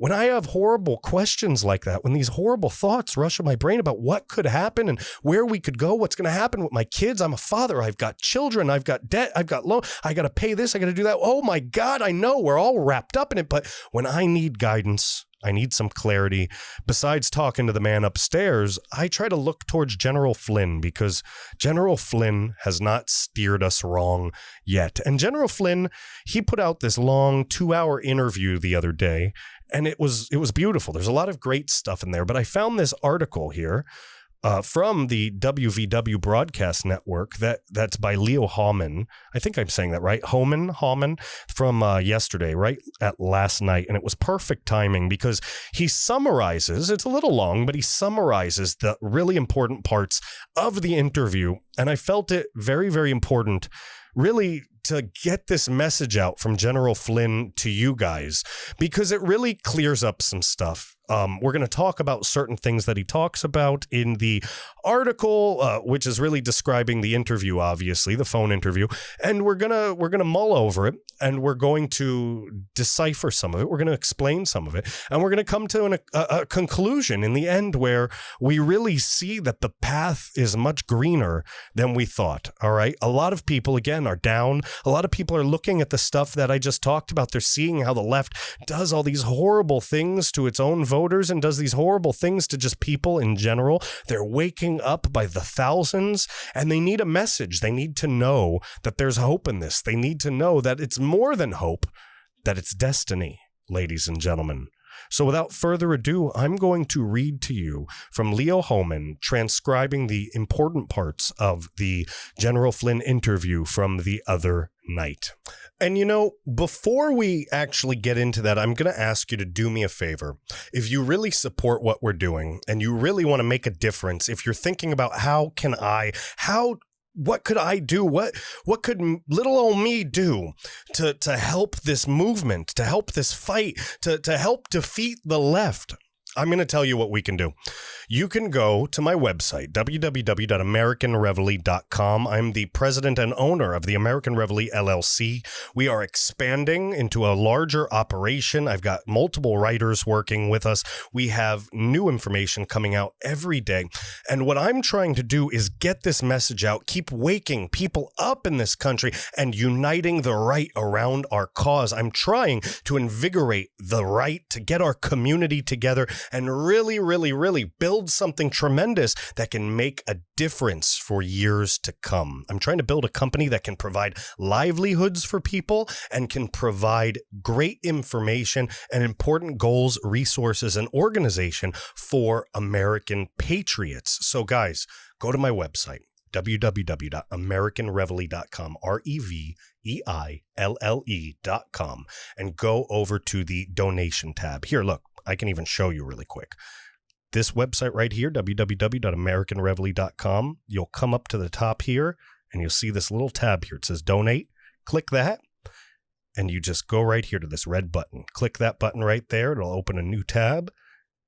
when I have horrible questions like that, when these horrible thoughts rush in my brain about what could happen and where we could go, what's going to happen with my kids, I'm a father, I've got children, I've got debt, I've got loan, I got to pay this, I got to do that. Oh my God, I know we're all wrapped up in it. But when I need guidance, I need some clarity. Besides talking to the man upstairs, I try to look towards General Flynn, because General Flynn has not steered us wrong yet. And General Flynn, he put out this long 2-hour interview the other day, and it was beautiful. There's a lot of great stuff in there, but I found this article here from the WVW broadcast network that's by Leo Hallman. I think I'm saying that right. Hallman from yesterday, right at last night. And it was perfect timing because he summarizes, it's a little long, but he summarizes the really important parts of the interview. And I felt it very, very important, really, to get this message out from General Flynn to you guys, because it really clears up some stuff. We're going to talk about certain things that he talks about in the article, which is really describing the interview, obviously, the phone interview. And we're gonna mull over it, and we're going to decipher some of it. We're going to explain some of it, and we're going to come to a conclusion in the end where we really see that the path is much greener than we thought. All right. A lot of people, again, are down. A lot of people are looking at the stuff that I just talked about. They're seeing how the left does all these horrible things to its own voters and does these horrible things to just people in general. They're waking up by the thousands, and they need a message. They need to know that there's hope in this. They need to know that it's more than hope, that it's destiny, ladies and gentlemen. So without further ado, I'm going to read to you from Leo Hallman, transcribing the important parts of the General Flynn interview from the other night. And you know, before we actually get into that, I'm going to ask you to do me a favor. If you really support what we're doing and you really want to make a difference, if you're thinking about what could I do? What could little old me do to help this movement, to help this fight, to help defeat the left? I'm going to tell you what we can do. You can go to my website, www.americanreveille.com. I'm the president and owner of the American Reveille LLC. We are expanding into a larger operation. I've got multiple writers working with us. We have new information coming out every day. And what I'm trying to do is get this message out, keep waking people up in this country and uniting the right around our cause. I'm trying to invigorate the right, to get our community together and really, really, really build something tremendous that can make a difference for years to come. I'm trying to build a company that can provide livelihoods for people and can provide great information and important goals, resources, and organization for American patriots. So guys, go to my website, www.americanreveille.com, REVEILLE.com, and go over to the donation tab. Here, look, I can even show you really quick. This website right here, www.americanreveille.com, you'll come up to the top here and you'll see this little tab here. It says donate. Click that and you just go right here to this red button. Click that button right there. It'll open a new tab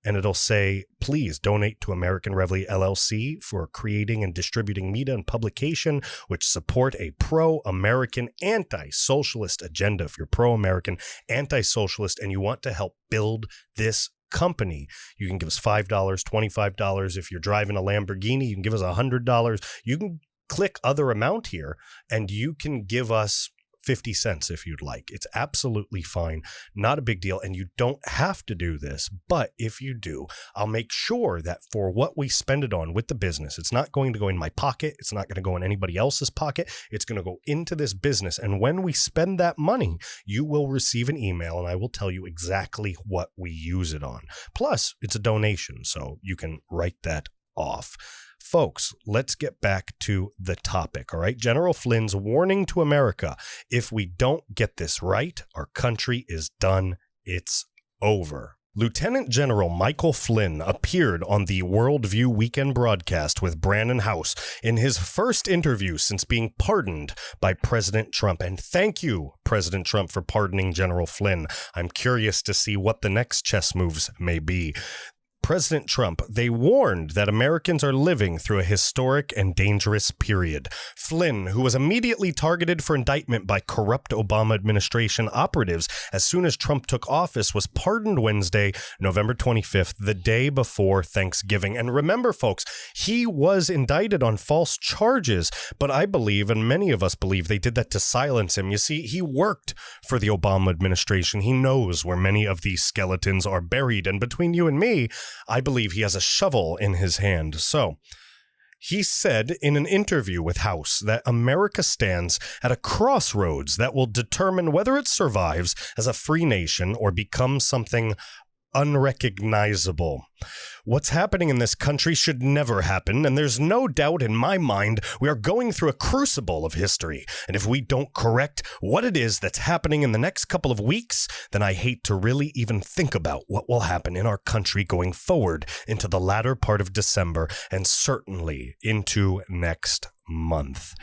and it'll say, please donate to American Reveille LLC for creating and distributing media and publication which support a pro-American anti-socialist agenda. If you're pro-American, anti-socialist, and you want to help build this company, you can give us $5, $25. If you're driving a Lamborghini, you can give us $100. You can click other amount here and you can give us 50 cents if you'd like. It's absolutely fine. Not a big deal. And you don't have to do this. But if you do, I'll make sure that for what we spend it on with the business, it's not going to go in my pocket. It's not going to go in anybody else's pocket. It's going to go into this business. And when we spend that money, you will receive an email and I will tell you exactly what we use it on. Plus, it's a donation, so you can write that off. Folks, let's get back to the topic, all right? General Flynn's warning to America. If we don't get this right, our country is done. It's over. Lieutenant General Michael Flynn appeared on the Worldview Weekend broadcast with Brannon House in his first interview since being pardoned by President Trump. And thank you, President Trump, for pardoning General Flynn. I'm curious to see what the next chess moves may be. President Trump, they warned that Americans are living through a historic and dangerous period. Flynn, who was immediately targeted for indictment by corrupt Obama administration operatives as soon as Trump took office, was pardoned Wednesday, November 25th, the day before Thanksgiving. And remember, folks, he was indicted on false charges, but I believe, and many of us believe, they did that to silence him. You see, he worked for the Obama administration. He knows where many of these skeletons are buried. And between you and me, I believe he has a shovel in his hand. So he said in an interview with House that America stands at a crossroads that will determine whether it survives as a free nation or becomes something unrecognizable. What's happening in this country should never happen, and there's no doubt in my mind we are going through a crucible of history. And if we don't correct what it is that's happening in the next couple of weeks, then I hate to really even think about what will happen in our country going forward into the latter part of December and certainly into next month.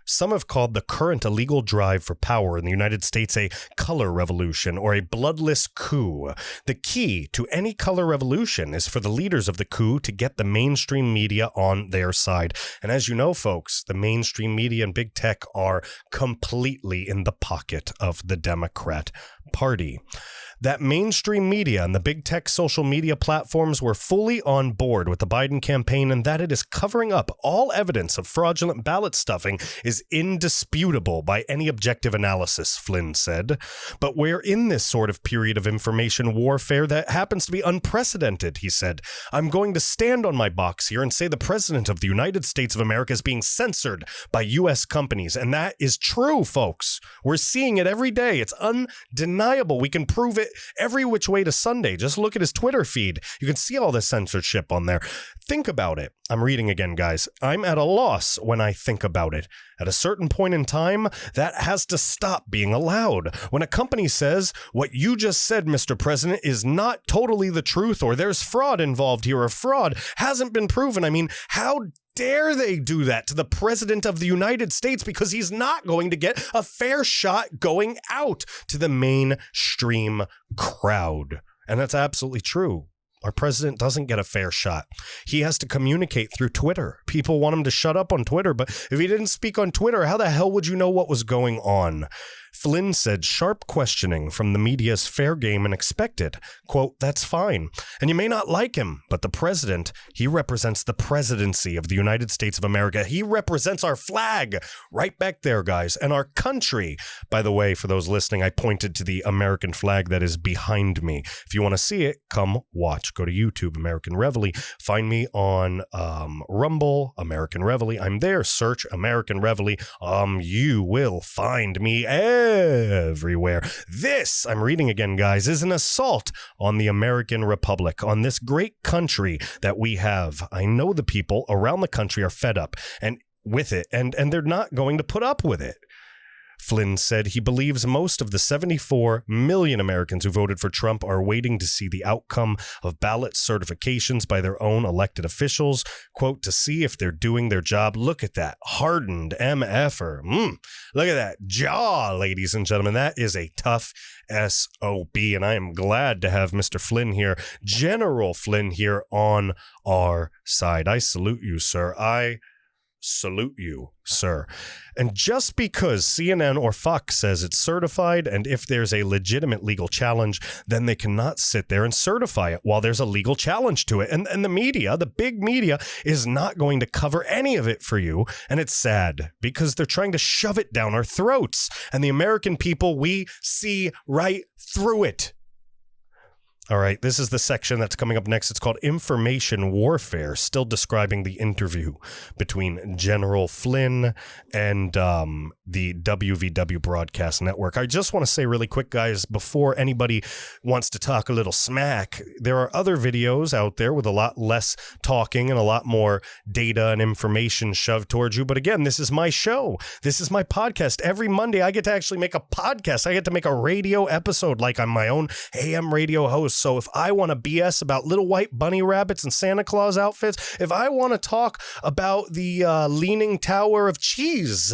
Some have called the current illegal drive for power in the United States a color revolution or a bloodless coup. The key to any color revolution is for the leaders of the coup to get the mainstream media on their side. And as you know, folks, the mainstream media and big tech are completely in the pocket of the Democrat Party. That mainstream media and the big tech social media platforms were fully on board with the Biden campaign, and that it is covering up all evidence of fraudulent ballot stuffing is indisputable by any objective analysis, Flynn said. But we're in this sort of period of information warfare that happens to be unprecedented, he said. I'm going to stand on my box here and say the President of the United States of America is being censored by U.S. companies, and that is true, folks. We're seeing it every day. It's undeniable. We can prove it every which way to Sunday. Just look at his Twitter feed. You can see all the censorship on there. Think about it. I'm reading again, guys. I'm at a loss when I think about it. At a certain point in time, that has to stop being allowed. When a company says, what you just said, Mr. President, is not totally the truth, or there's fraud involved here, or fraud hasn't been proven. I mean, how dare they do that to the President of the United States, because he's not going to get a fair shot going out to the mainstream crowd. And that's absolutely true. Our president doesn't get a fair shot. He has to communicate through Twitter. People want him to shut up on Twitter, but if he didn't speak on Twitter, how the hell would you know what was going on? Flynn said sharp questioning from the media is fair game and expected. Quote, that's fine. And you may not like him, but the president, he represents the presidency of the United States of America. He represents our flag right back there, guys, and our country. By the way, for those listening, I pointed to the American flag that is behind me. If you want to see it, come watch. Go to YouTube, American Reveille. Find me on Rumble, American Reveille. I'm there. Search American Reveille. You will find me everywhere. This, I'm reading again, guys, is an assault on the American Republic, on this great country that we have. I know the people around the country are fed up and with it, and they're not going to put up with it. Flynn said he believes most of the 74 million Americans who voted for Trump are waiting to see the outcome of ballot certifications by their own elected officials, quote, to see if they're doing their job. Look at that hardened MFer. Look at that jaw, ladies and gentlemen. That is a tough SOB, and I am glad to have Mr. Flynn here, General Flynn here on our side. I salute you, sir. I salute you, sir. And just because CNN or Fox says it's certified, and if there's a legitimate legal challenge, then they cannot sit there and certify it while there's a legal challenge to it. And the media, the big media, is not going to cover any of it for you. And it's sad because they're trying to shove it down our throats. And the American people, we see right through it. All right, this is the section that's coming up next. It's called Information Warfare, still describing the interview between General Flynn and the WVW Broadcast Network. I just want to say really quick, guys, before anybody wants to talk a little smack, there are other videos out there with a lot less talking and a lot more data and information shoved towards you. But again, this is my show. This is my podcast. Every Monday, I get to actually make a podcast. I get to make a radio episode like I'm my own AM radio host. So if I want to BS about little white bunny rabbits and Santa Claus outfits, if I want to talk about the Leaning Tower of Cheese,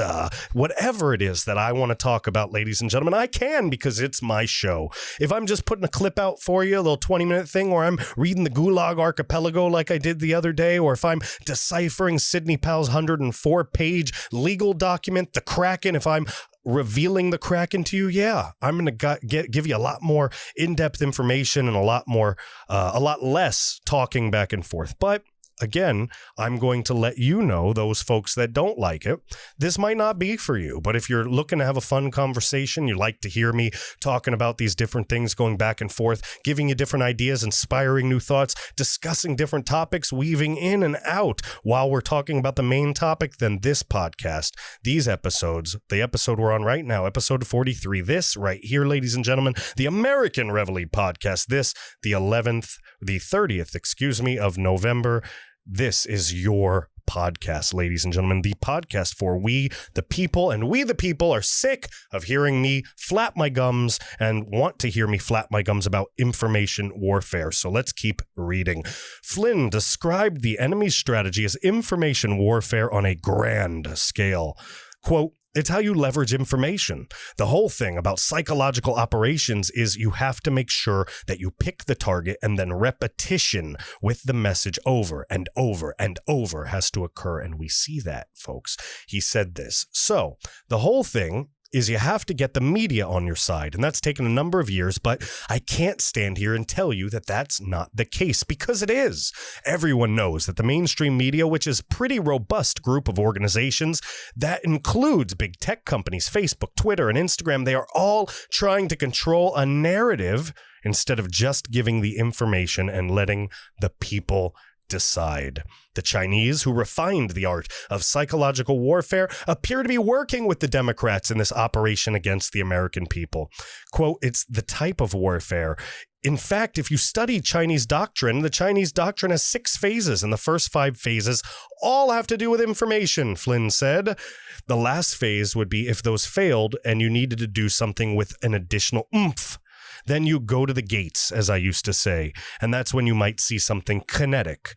whatever it is that I want to talk about, ladies and gentlemen, I can, because it's my show. If I'm just putting a clip out for you, a little 20-minute thing, or I'm reading the Gulag Archipelago like I did the other day, or if I'm deciphering Sidney Powell's 104-page legal document, the Kraken, if I'm revealing the Kraken to you, yeah, I'm going to give you a lot more in-depth information and a lot less talking back and forth. But again, I'm going to let you know, those folks that don't like it, this might not be for you. But if you're looking to have a fun conversation, you like to hear me talking about these different things, going back and forth, giving you different ideas, inspiring new thoughts, discussing different topics, weaving in and out while we're talking about the main topic, then this podcast, these episodes, the episode we're on right now, episode 43, this right here, ladies and gentlemen, the American Reveille Podcast, this, the 30th, of November. This is your podcast, ladies and gentlemen, the podcast for we the people, and we the people are sick of hearing me flap my gums and want to hear me flap my gums about information warfare. So let's keep reading. Flynn described the enemy's strategy as information warfare on a grand scale. Quote, "It's how you leverage information. The whole thing about psychological operations is you have to make sure that you pick the target, and then repetition with the message over and over and over has to occur." And we see that, folks. He said this. So the whole thing is you have to get the media on your side. And that's taken a number of years, but I can't stand here and tell you that that's not the case, because it is. Everyone knows that the mainstream media, which is a pretty robust group of organizations that includes big tech companies, Facebook, Twitter, and Instagram, they are all trying to control a narrative instead of just giving the information and letting the people decide. The Chinese, who refined the art of psychological warfare, appear to be working with the Democrats in this operation against the American people. Quote, "It's the type of warfare. In fact, if you study Chinese Doctrine, the Chinese Doctrine has 6 phases, and the first 5 phases all have to do with information," Flynn said. The last phase would be if those failed and you needed to do something with an additional oomph. Then you go to the gates, as I used to say, and that's when you might see something kinetic.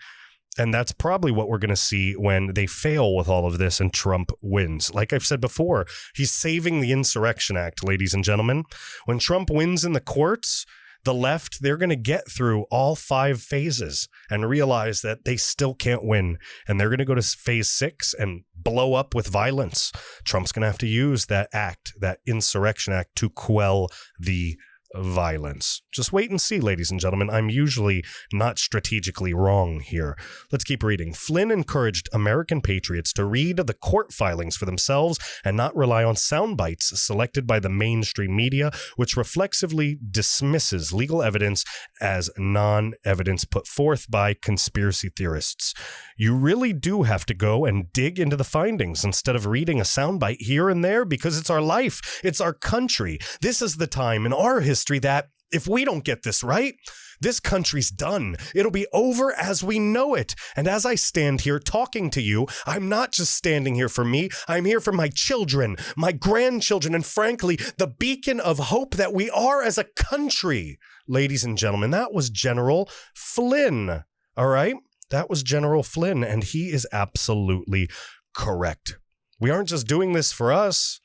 And that's probably what we're going to see when they fail with all of this and Trump wins. Like I've said before, he's saving the Insurrection Act, ladies and gentlemen. When Trump wins in the courts, the left, they're going to get through all 5 phases and realize that they still can't win. And they're going to go to phase 6 and blow up with violence. Trump's going to have to use that act, that Insurrection Act, to quell the violence. Just wait and see, ladies and gentlemen. I'm usually not strategically wrong here. Let's keep reading. Flynn encouraged American patriots to read the court filings for themselves and not rely on sound bites selected by the mainstream media, which reflexively dismisses legal evidence as non-evidence put forth by conspiracy theorists. You really do have to go and dig into the findings instead of reading a soundbite here and there, because it's our life. It's our country. This is the time in our history that if we don't get this right, this country's done. It'll be over as we know it. And as I stand here talking to you, I'm not just standing here for me. I'm here for my children, my grandchildren, and frankly, the beacon of hope that we are as a country. Ladies and gentlemen, that was General Flynn. All right? That was General Flynn, and he is absolutely correct. We aren't just doing this for us.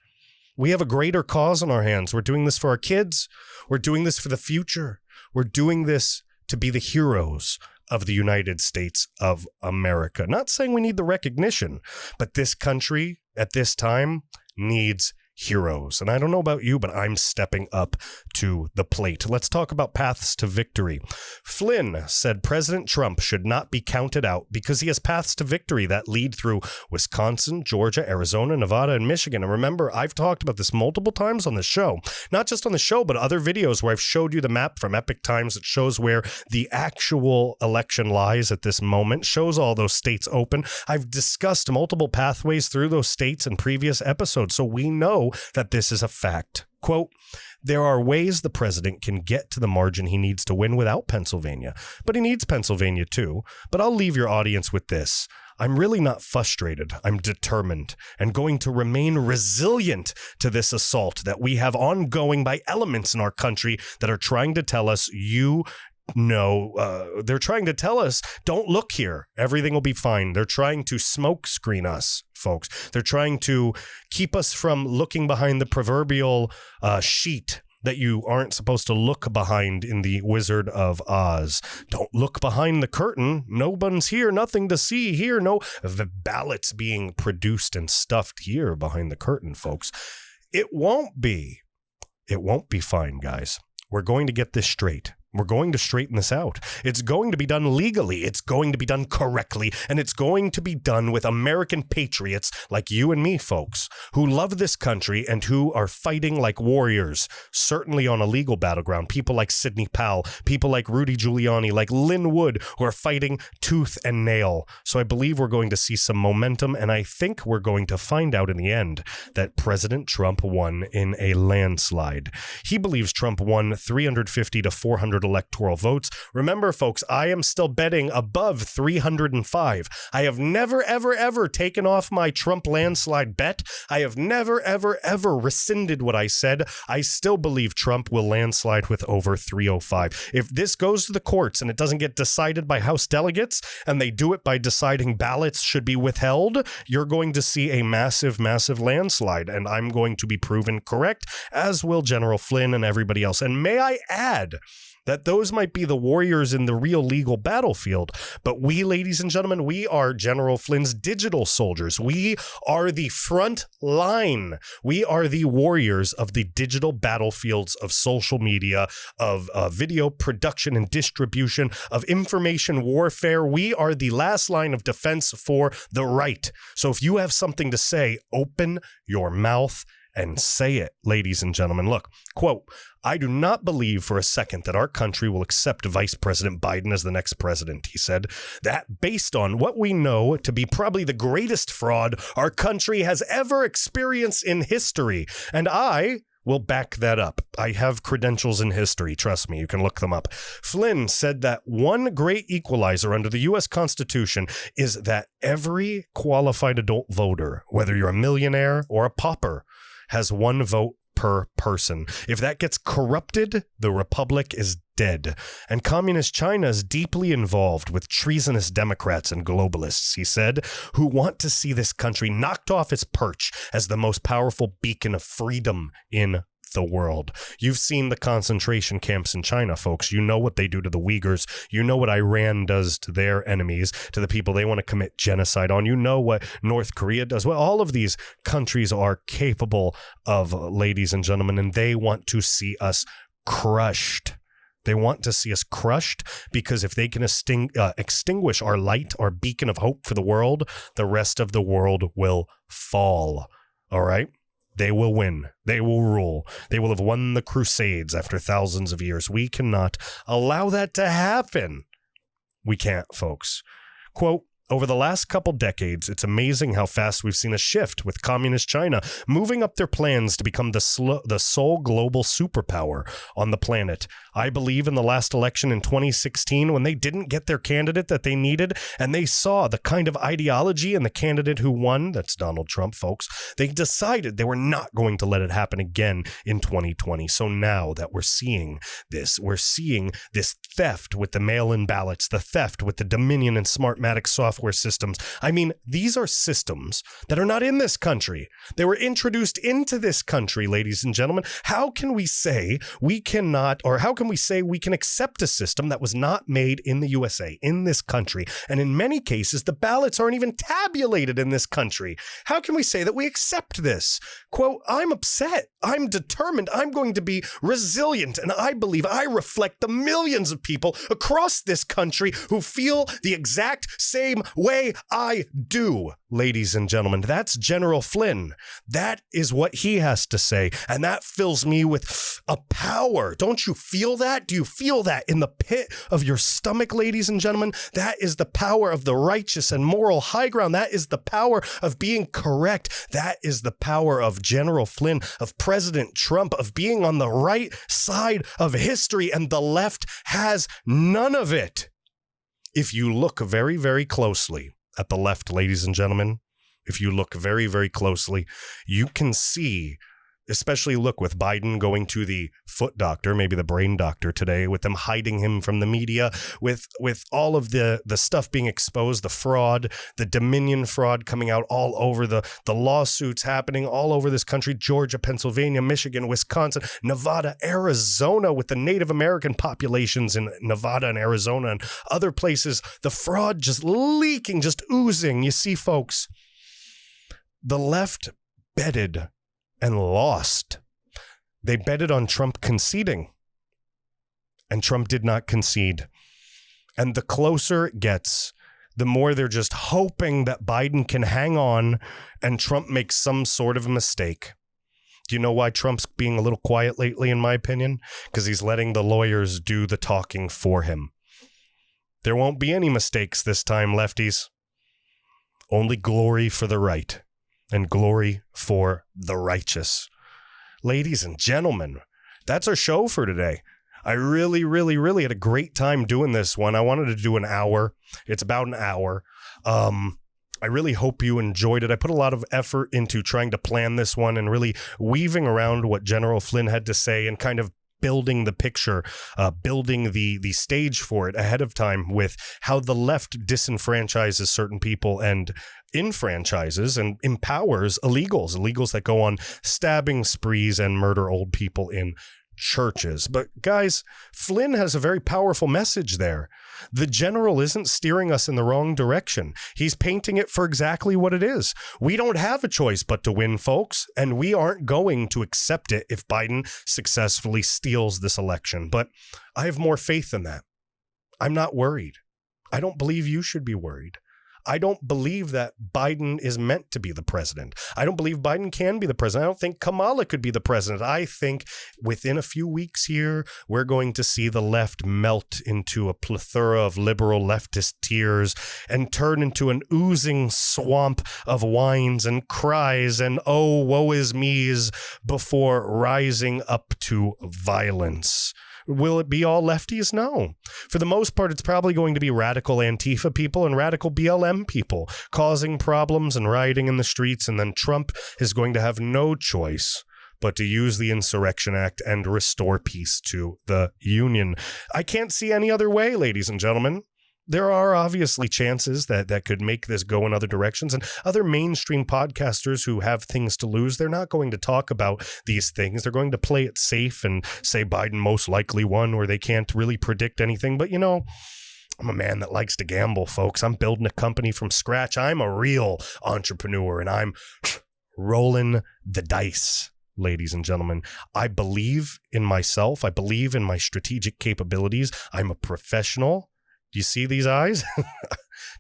We have a greater cause on our hands. We're doing this for our kids. We're doing this for the future. We're doing this to be the heroes of the United States of America. Not saying we need the recognition, but this country at this time needs heroes. And I don't know about you, but I'm stepping up to the plate. Let's talk about paths to victory. Flynn said President Trump should not be counted out because he has paths to victory that lead through Wisconsin, Georgia, Arizona, Nevada, and Michigan. And remember, I've talked about this multiple times on the show, not just on the show, but other videos where I've showed you the map from Epic Times that shows where the actual election lies at this moment, shows all those states open. I've discussed multiple pathways through those states in previous episodes, so we know that this is a fact. Quote, there are ways the president can get to the margin he needs to win without Pennsylvania, but he needs Pennsylvania too. But I'll leave your audience with this. I'm really not frustrated. I'm determined and going to remain resilient to this assault that we have ongoing by elements in our country that are trying to tell us they're trying to tell us, don't look here. Everything will be fine. They're trying to smoke screen us, folks. They're trying to keep us from looking behind the proverbial sheet that you aren't supposed to look behind in the Wizard of Oz. Don't look behind the curtain. No one's here. Nothing to see here. No the ballots being produced and stuffed here behind the curtain, folks. It won't be fine, guys. We're going to get this straight. We're going to straighten this out. It's going to be done legally. It's going to be done correctly. And it's going to be done with American patriots like you and me, folks, who love this country and who are fighting like warriors, certainly on a legal battleground. People like Sidney Powell, people like Rudy Giuliani, like Lynn Wood, who are fighting tooth and nail. So I believe we're going to see some momentum. And I think we're going to find out in the end that President Trump won in a landslide. He believes Trump won 350 to 400 electoral votes. Remember, folks, I am still betting above 305. I have never, ever, ever taken off my Trump landslide bet. I have never, ever, ever rescinded what I said. I still believe Trump will landslide with over 305. If this goes to the courts and it doesn't get decided by House delegates and they do it by deciding ballots should be withheld, you're going to see a massive, massive landslide, and I'm going to be proven correct, as will General Flynn and everybody else. And may I add that those might be the warriors in the real legal battlefield. But we, ladies and gentlemen, we are General Flynn's digital soldiers. We are the front line. We are the warriors of the digital battlefields of social media, of video production and distribution, of information warfare. We are the last line of defense for the right. So if you have something to say, open your mouth and say it, ladies and gentlemen. Look, quote, I do not believe for a second that our country will accept Vice President Biden as the next president, he said. That based on what we know to be probably the greatest fraud our country has ever experienced in history. And I will back that up. I have credentials in history. Trust me, you can look them up. Flynn said that one great equalizer under the U.S. Constitution is that every qualified adult voter, whether you're a millionaire or a pauper, has one vote per person. If that gets corrupted, the republic is dead. And communist China is deeply involved with treasonous Democrats and globalists, he said, who want to see this country knocked off its perch as the most powerful beacon of freedom in the world. You've seen the concentration camps in China, folks. You know what they do to the Uyghurs. You know what Iran does to their enemies, to the people they want to commit genocide on. You know what North Korea does. Well, all of these countries are capable of, ladies and gentlemen, and they want to see us crushed. They want to see us crushed because if they can extinguish our light, our beacon of hope for the world, the rest of the world will fall. All right? They will win. They will rule. They will have won the Crusades after thousands of years. We cannot allow that to happen. We can't, folks. Quote, over the last couple decades, it's amazing how fast we've seen a shift with communist China moving up their plans to become the sole global superpower on the planet. I believe in the last election in 2016 when they didn't get their candidate that they needed and they saw the kind of ideology in the candidate who won, that's Donald Trump, folks, they decided they were not going to let it happen again in 2020. So now that we're seeing this theft with the mail-in ballots, the theft with the Dominion and Smartmatic software, software systems. I mean, these are systems that are not in this country. They were introduced into this country, ladies and gentlemen. How can we say we cannot, or how can we say we can accept a system that was not made in the USA, in this country? And in many cases, the ballots aren't even tabulated in this country. How can we say that we accept this? Quote, I'm upset. I'm determined. I'm going to be resilient. And I believe I reflect the millions of people across this country who feel the exact same way I do. Ladies and gentlemen, that's General Flynn. That is what he has to say. And that fills me with a power. Don't you feel that? Do you feel that in the pit of your stomach, ladies and gentlemen? That is the power of the righteous and moral high ground. That is the power of being correct. That is the power of General Flynn, of President Trump, of being on the right side of history, and the left has none of it. If you look very, very closely at the left, ladies and gentlemen, if you look very, very closely, you can see, especially look with Biden going to the foot doctor, maybe the brain doctor today, with them hiding him from the media, with all of the stuff being exposed, the fraud, the Dominion fraud coming out all over, the lawsuits happening all over this country, Georgia, Pennsylvania, Michigan, Wisconsin, Nevada, Arizona, with the Native American populations in Nevada and Arizona and other places, the fraud just leaking, just oozing. You see, folks, the left betted and lost. They betted on Trump conceding, and Trump did not concede. And the closer it gets, the more they're just hoping that Biden can hang on and Trump makes some sort of a mistake. Do you know why Trump's being a little quiet lately, in my opinion? Because he's letting the lawyers do the talking for him. There won't be any mistakes this time, lefties. Only glory for the right. And glory for the righteous. Ladies and gentlemen, that's our show for today. I really, really, really had a great time doing this one. I wanted to do an hour. It's about an hour. I really hope you enjoyed it. I put a lot of effort into trying to plan this one and really weaving around what General Flynn had to say and kind of building the picture, building the stage for it ahead of time with how the left disenfranchises certain people and enfranchises and empowers illegals that go on stabbing sprees and murder old people in churches. But guys, Flynn has a very powerful message there. The general isn't steering us in the wrong direction. He's painting it for exactly what it is. We don't have a choice but to win, folks, and we aren't going to accept it if Biden successfully steals this election. But I have more faith in that. I'm not worried. I don't believe you should be worried. I don't believe that Biden is meant to be the president. I don't believe Biden can be the president. I don't think Kamala could be the president. I think within a few weeks here, we're going to see the left melt into a plethora of liberal leftist tears and turn into an oozing swamp of whines and cries and oh, woe is me's before rising up to violence. Will it be all lefties? No. For the most part, it's probably going to be radical Antifa people and radical BLM people causing problems and rioting in the streets, and then Trump is going to have no choice but to use the Insurrection Act and restore peace to the Union. I can't see any other way, ladies and gentlemen. There are obviously chances that could make this go in other directions, and other mainstream podcasters who have things to lose, they're not going to talk about these things. They're going to play it safe and say Biden most likely won, or they can't really predict anything. But, you know, I'm a man that likes to gamble, folks. I'm building a company from scratch. I'm a real entrepreneur, and I'm rolling the dice. Ladies and gentlemen, I believe in myself. I believe in my strategic capabilities. I'm a professional. Do you see these eyes?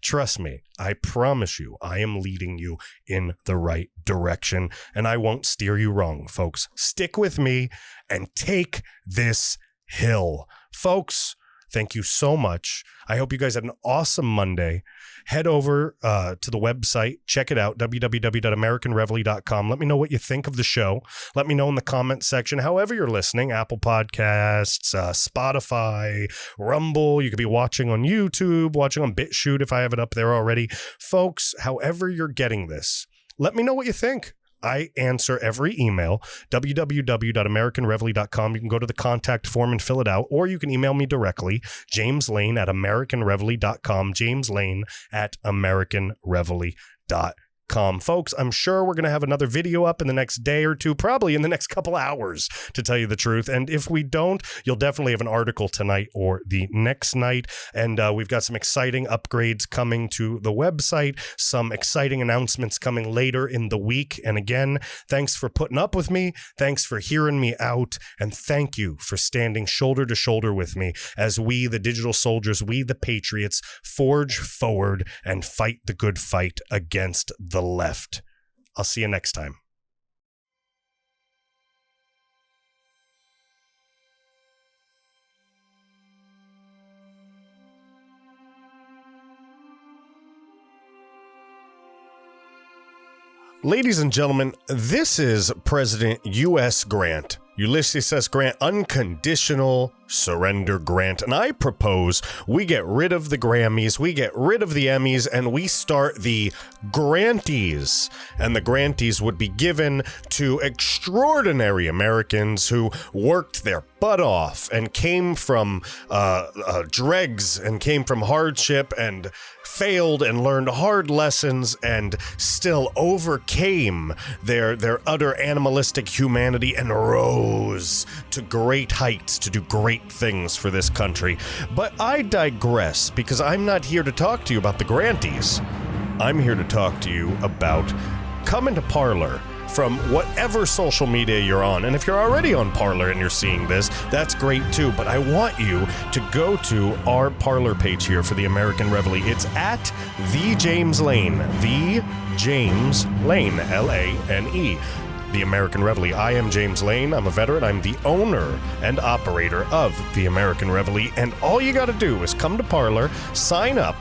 Trust me, I promise you, I am leading you in the right direction, and I won't steer you wrong, folks. Stick with me and take this hill. Folks, thank you so much. I hope you guys had an awesome Monday. Head over to the website. Check it out, www.americanreveille.com. Let me know what you think of the show. Let me know in the comment section, however you're listening, Apple Podcasts, Spotify, Rumble. You could be watching on YouTube, watching on BitChute if I have it up there already. Folks, however you're getting this, let me know what you think. I answer every email, www.americanreveille.com. You can go to the contact form and fill it out, or you can email me directly, jameslane@americanreveille.com, jameslane@americanreveille.com. Folks, I'm sure we're going to have another video up in the next day or two, probably in the next couple hours, to tell you the truth. And if we don't, you'll definitely have an article tonight or the next night. And we've got some exciting upgrades coming to the website, some exciting announcements coming later in the week. And again, thanks for putting up with me. Thanks for hearing me out. And thank you for standing shoulder to shoulder with me as we, the digital soldiers, we, the patriots, forge forward and fight the good fight against the left. I'll see you next time. Ladies and gentlemen, this is President U.S. Grant, Ulysses S. Grant, unconditional surrender grant. And I propose we get rid of the Grammys, we get rid of the Emmys, and we start the grantees. And the grantees would be given to extraordinary Americans who worked their butt off and came from dregs and came from hardship and failed and learned hard lessons and still overcame their utter animalistic humanity and rose to great heights to do great things for this country. But I digress, because I'm not here to talk to you about the grantees. I'm here to talk to you about coming to Parler from whatever social media you're on. And if you're already on Parler and you're seeing this, that's great too. But I want you to go to our Parler page here for the American Reveille. It's at The James Lane, The James Lane, Lane. The American Reveille. I am James Lane. I'm a veteran. I'm the owner and operator of the American Reveille. And all you got to do is come to Parler, sign up,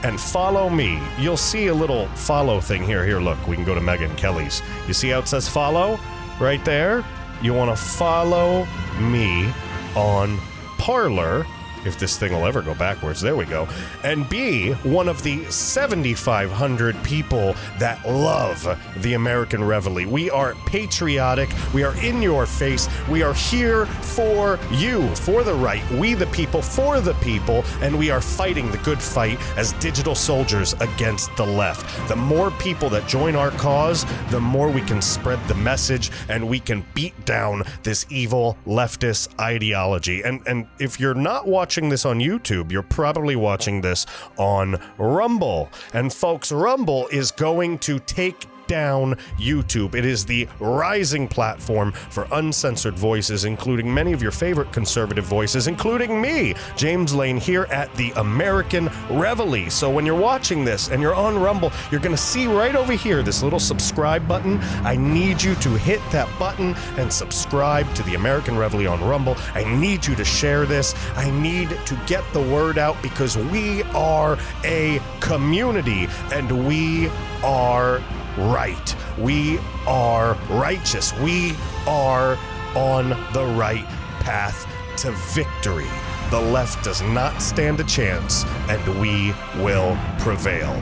and follow me. You'll see a little follow thing here. Here, look, we can go to Megan Kelly's. You see how it says follow right there? You want to follow me on Parler, if this thing will ever go backwards. There we go. And be one of the 7,500 people that love the American Reveille. We are patriotic. We are in your face. We are here for you, for the right. We the people, for the people. And we are fighting the good fight as digital soldiers against the left. The more people that join our cause, the more we can spread the message and we can beat down this evil leftist ideology. And if you're not watching this on YouTube, you're probably watching this on Rumble. And folks, Rumble is going to take down YouTube. It is the rising platform for uncensored voices, including many of your favorite conservative voices, including me, James Lane, here at the American Reveille. So when you're watching this and you're on Rumble, you're going to see right over here this little subscribe button. I need you to hit that button and subscribe to the American Reveille on Rumble. I need you to share this. I need to get the word out, because we are a community and we are right. We are righteous. We are on the right path to victory. The left does not stand a chance, and we will prevail.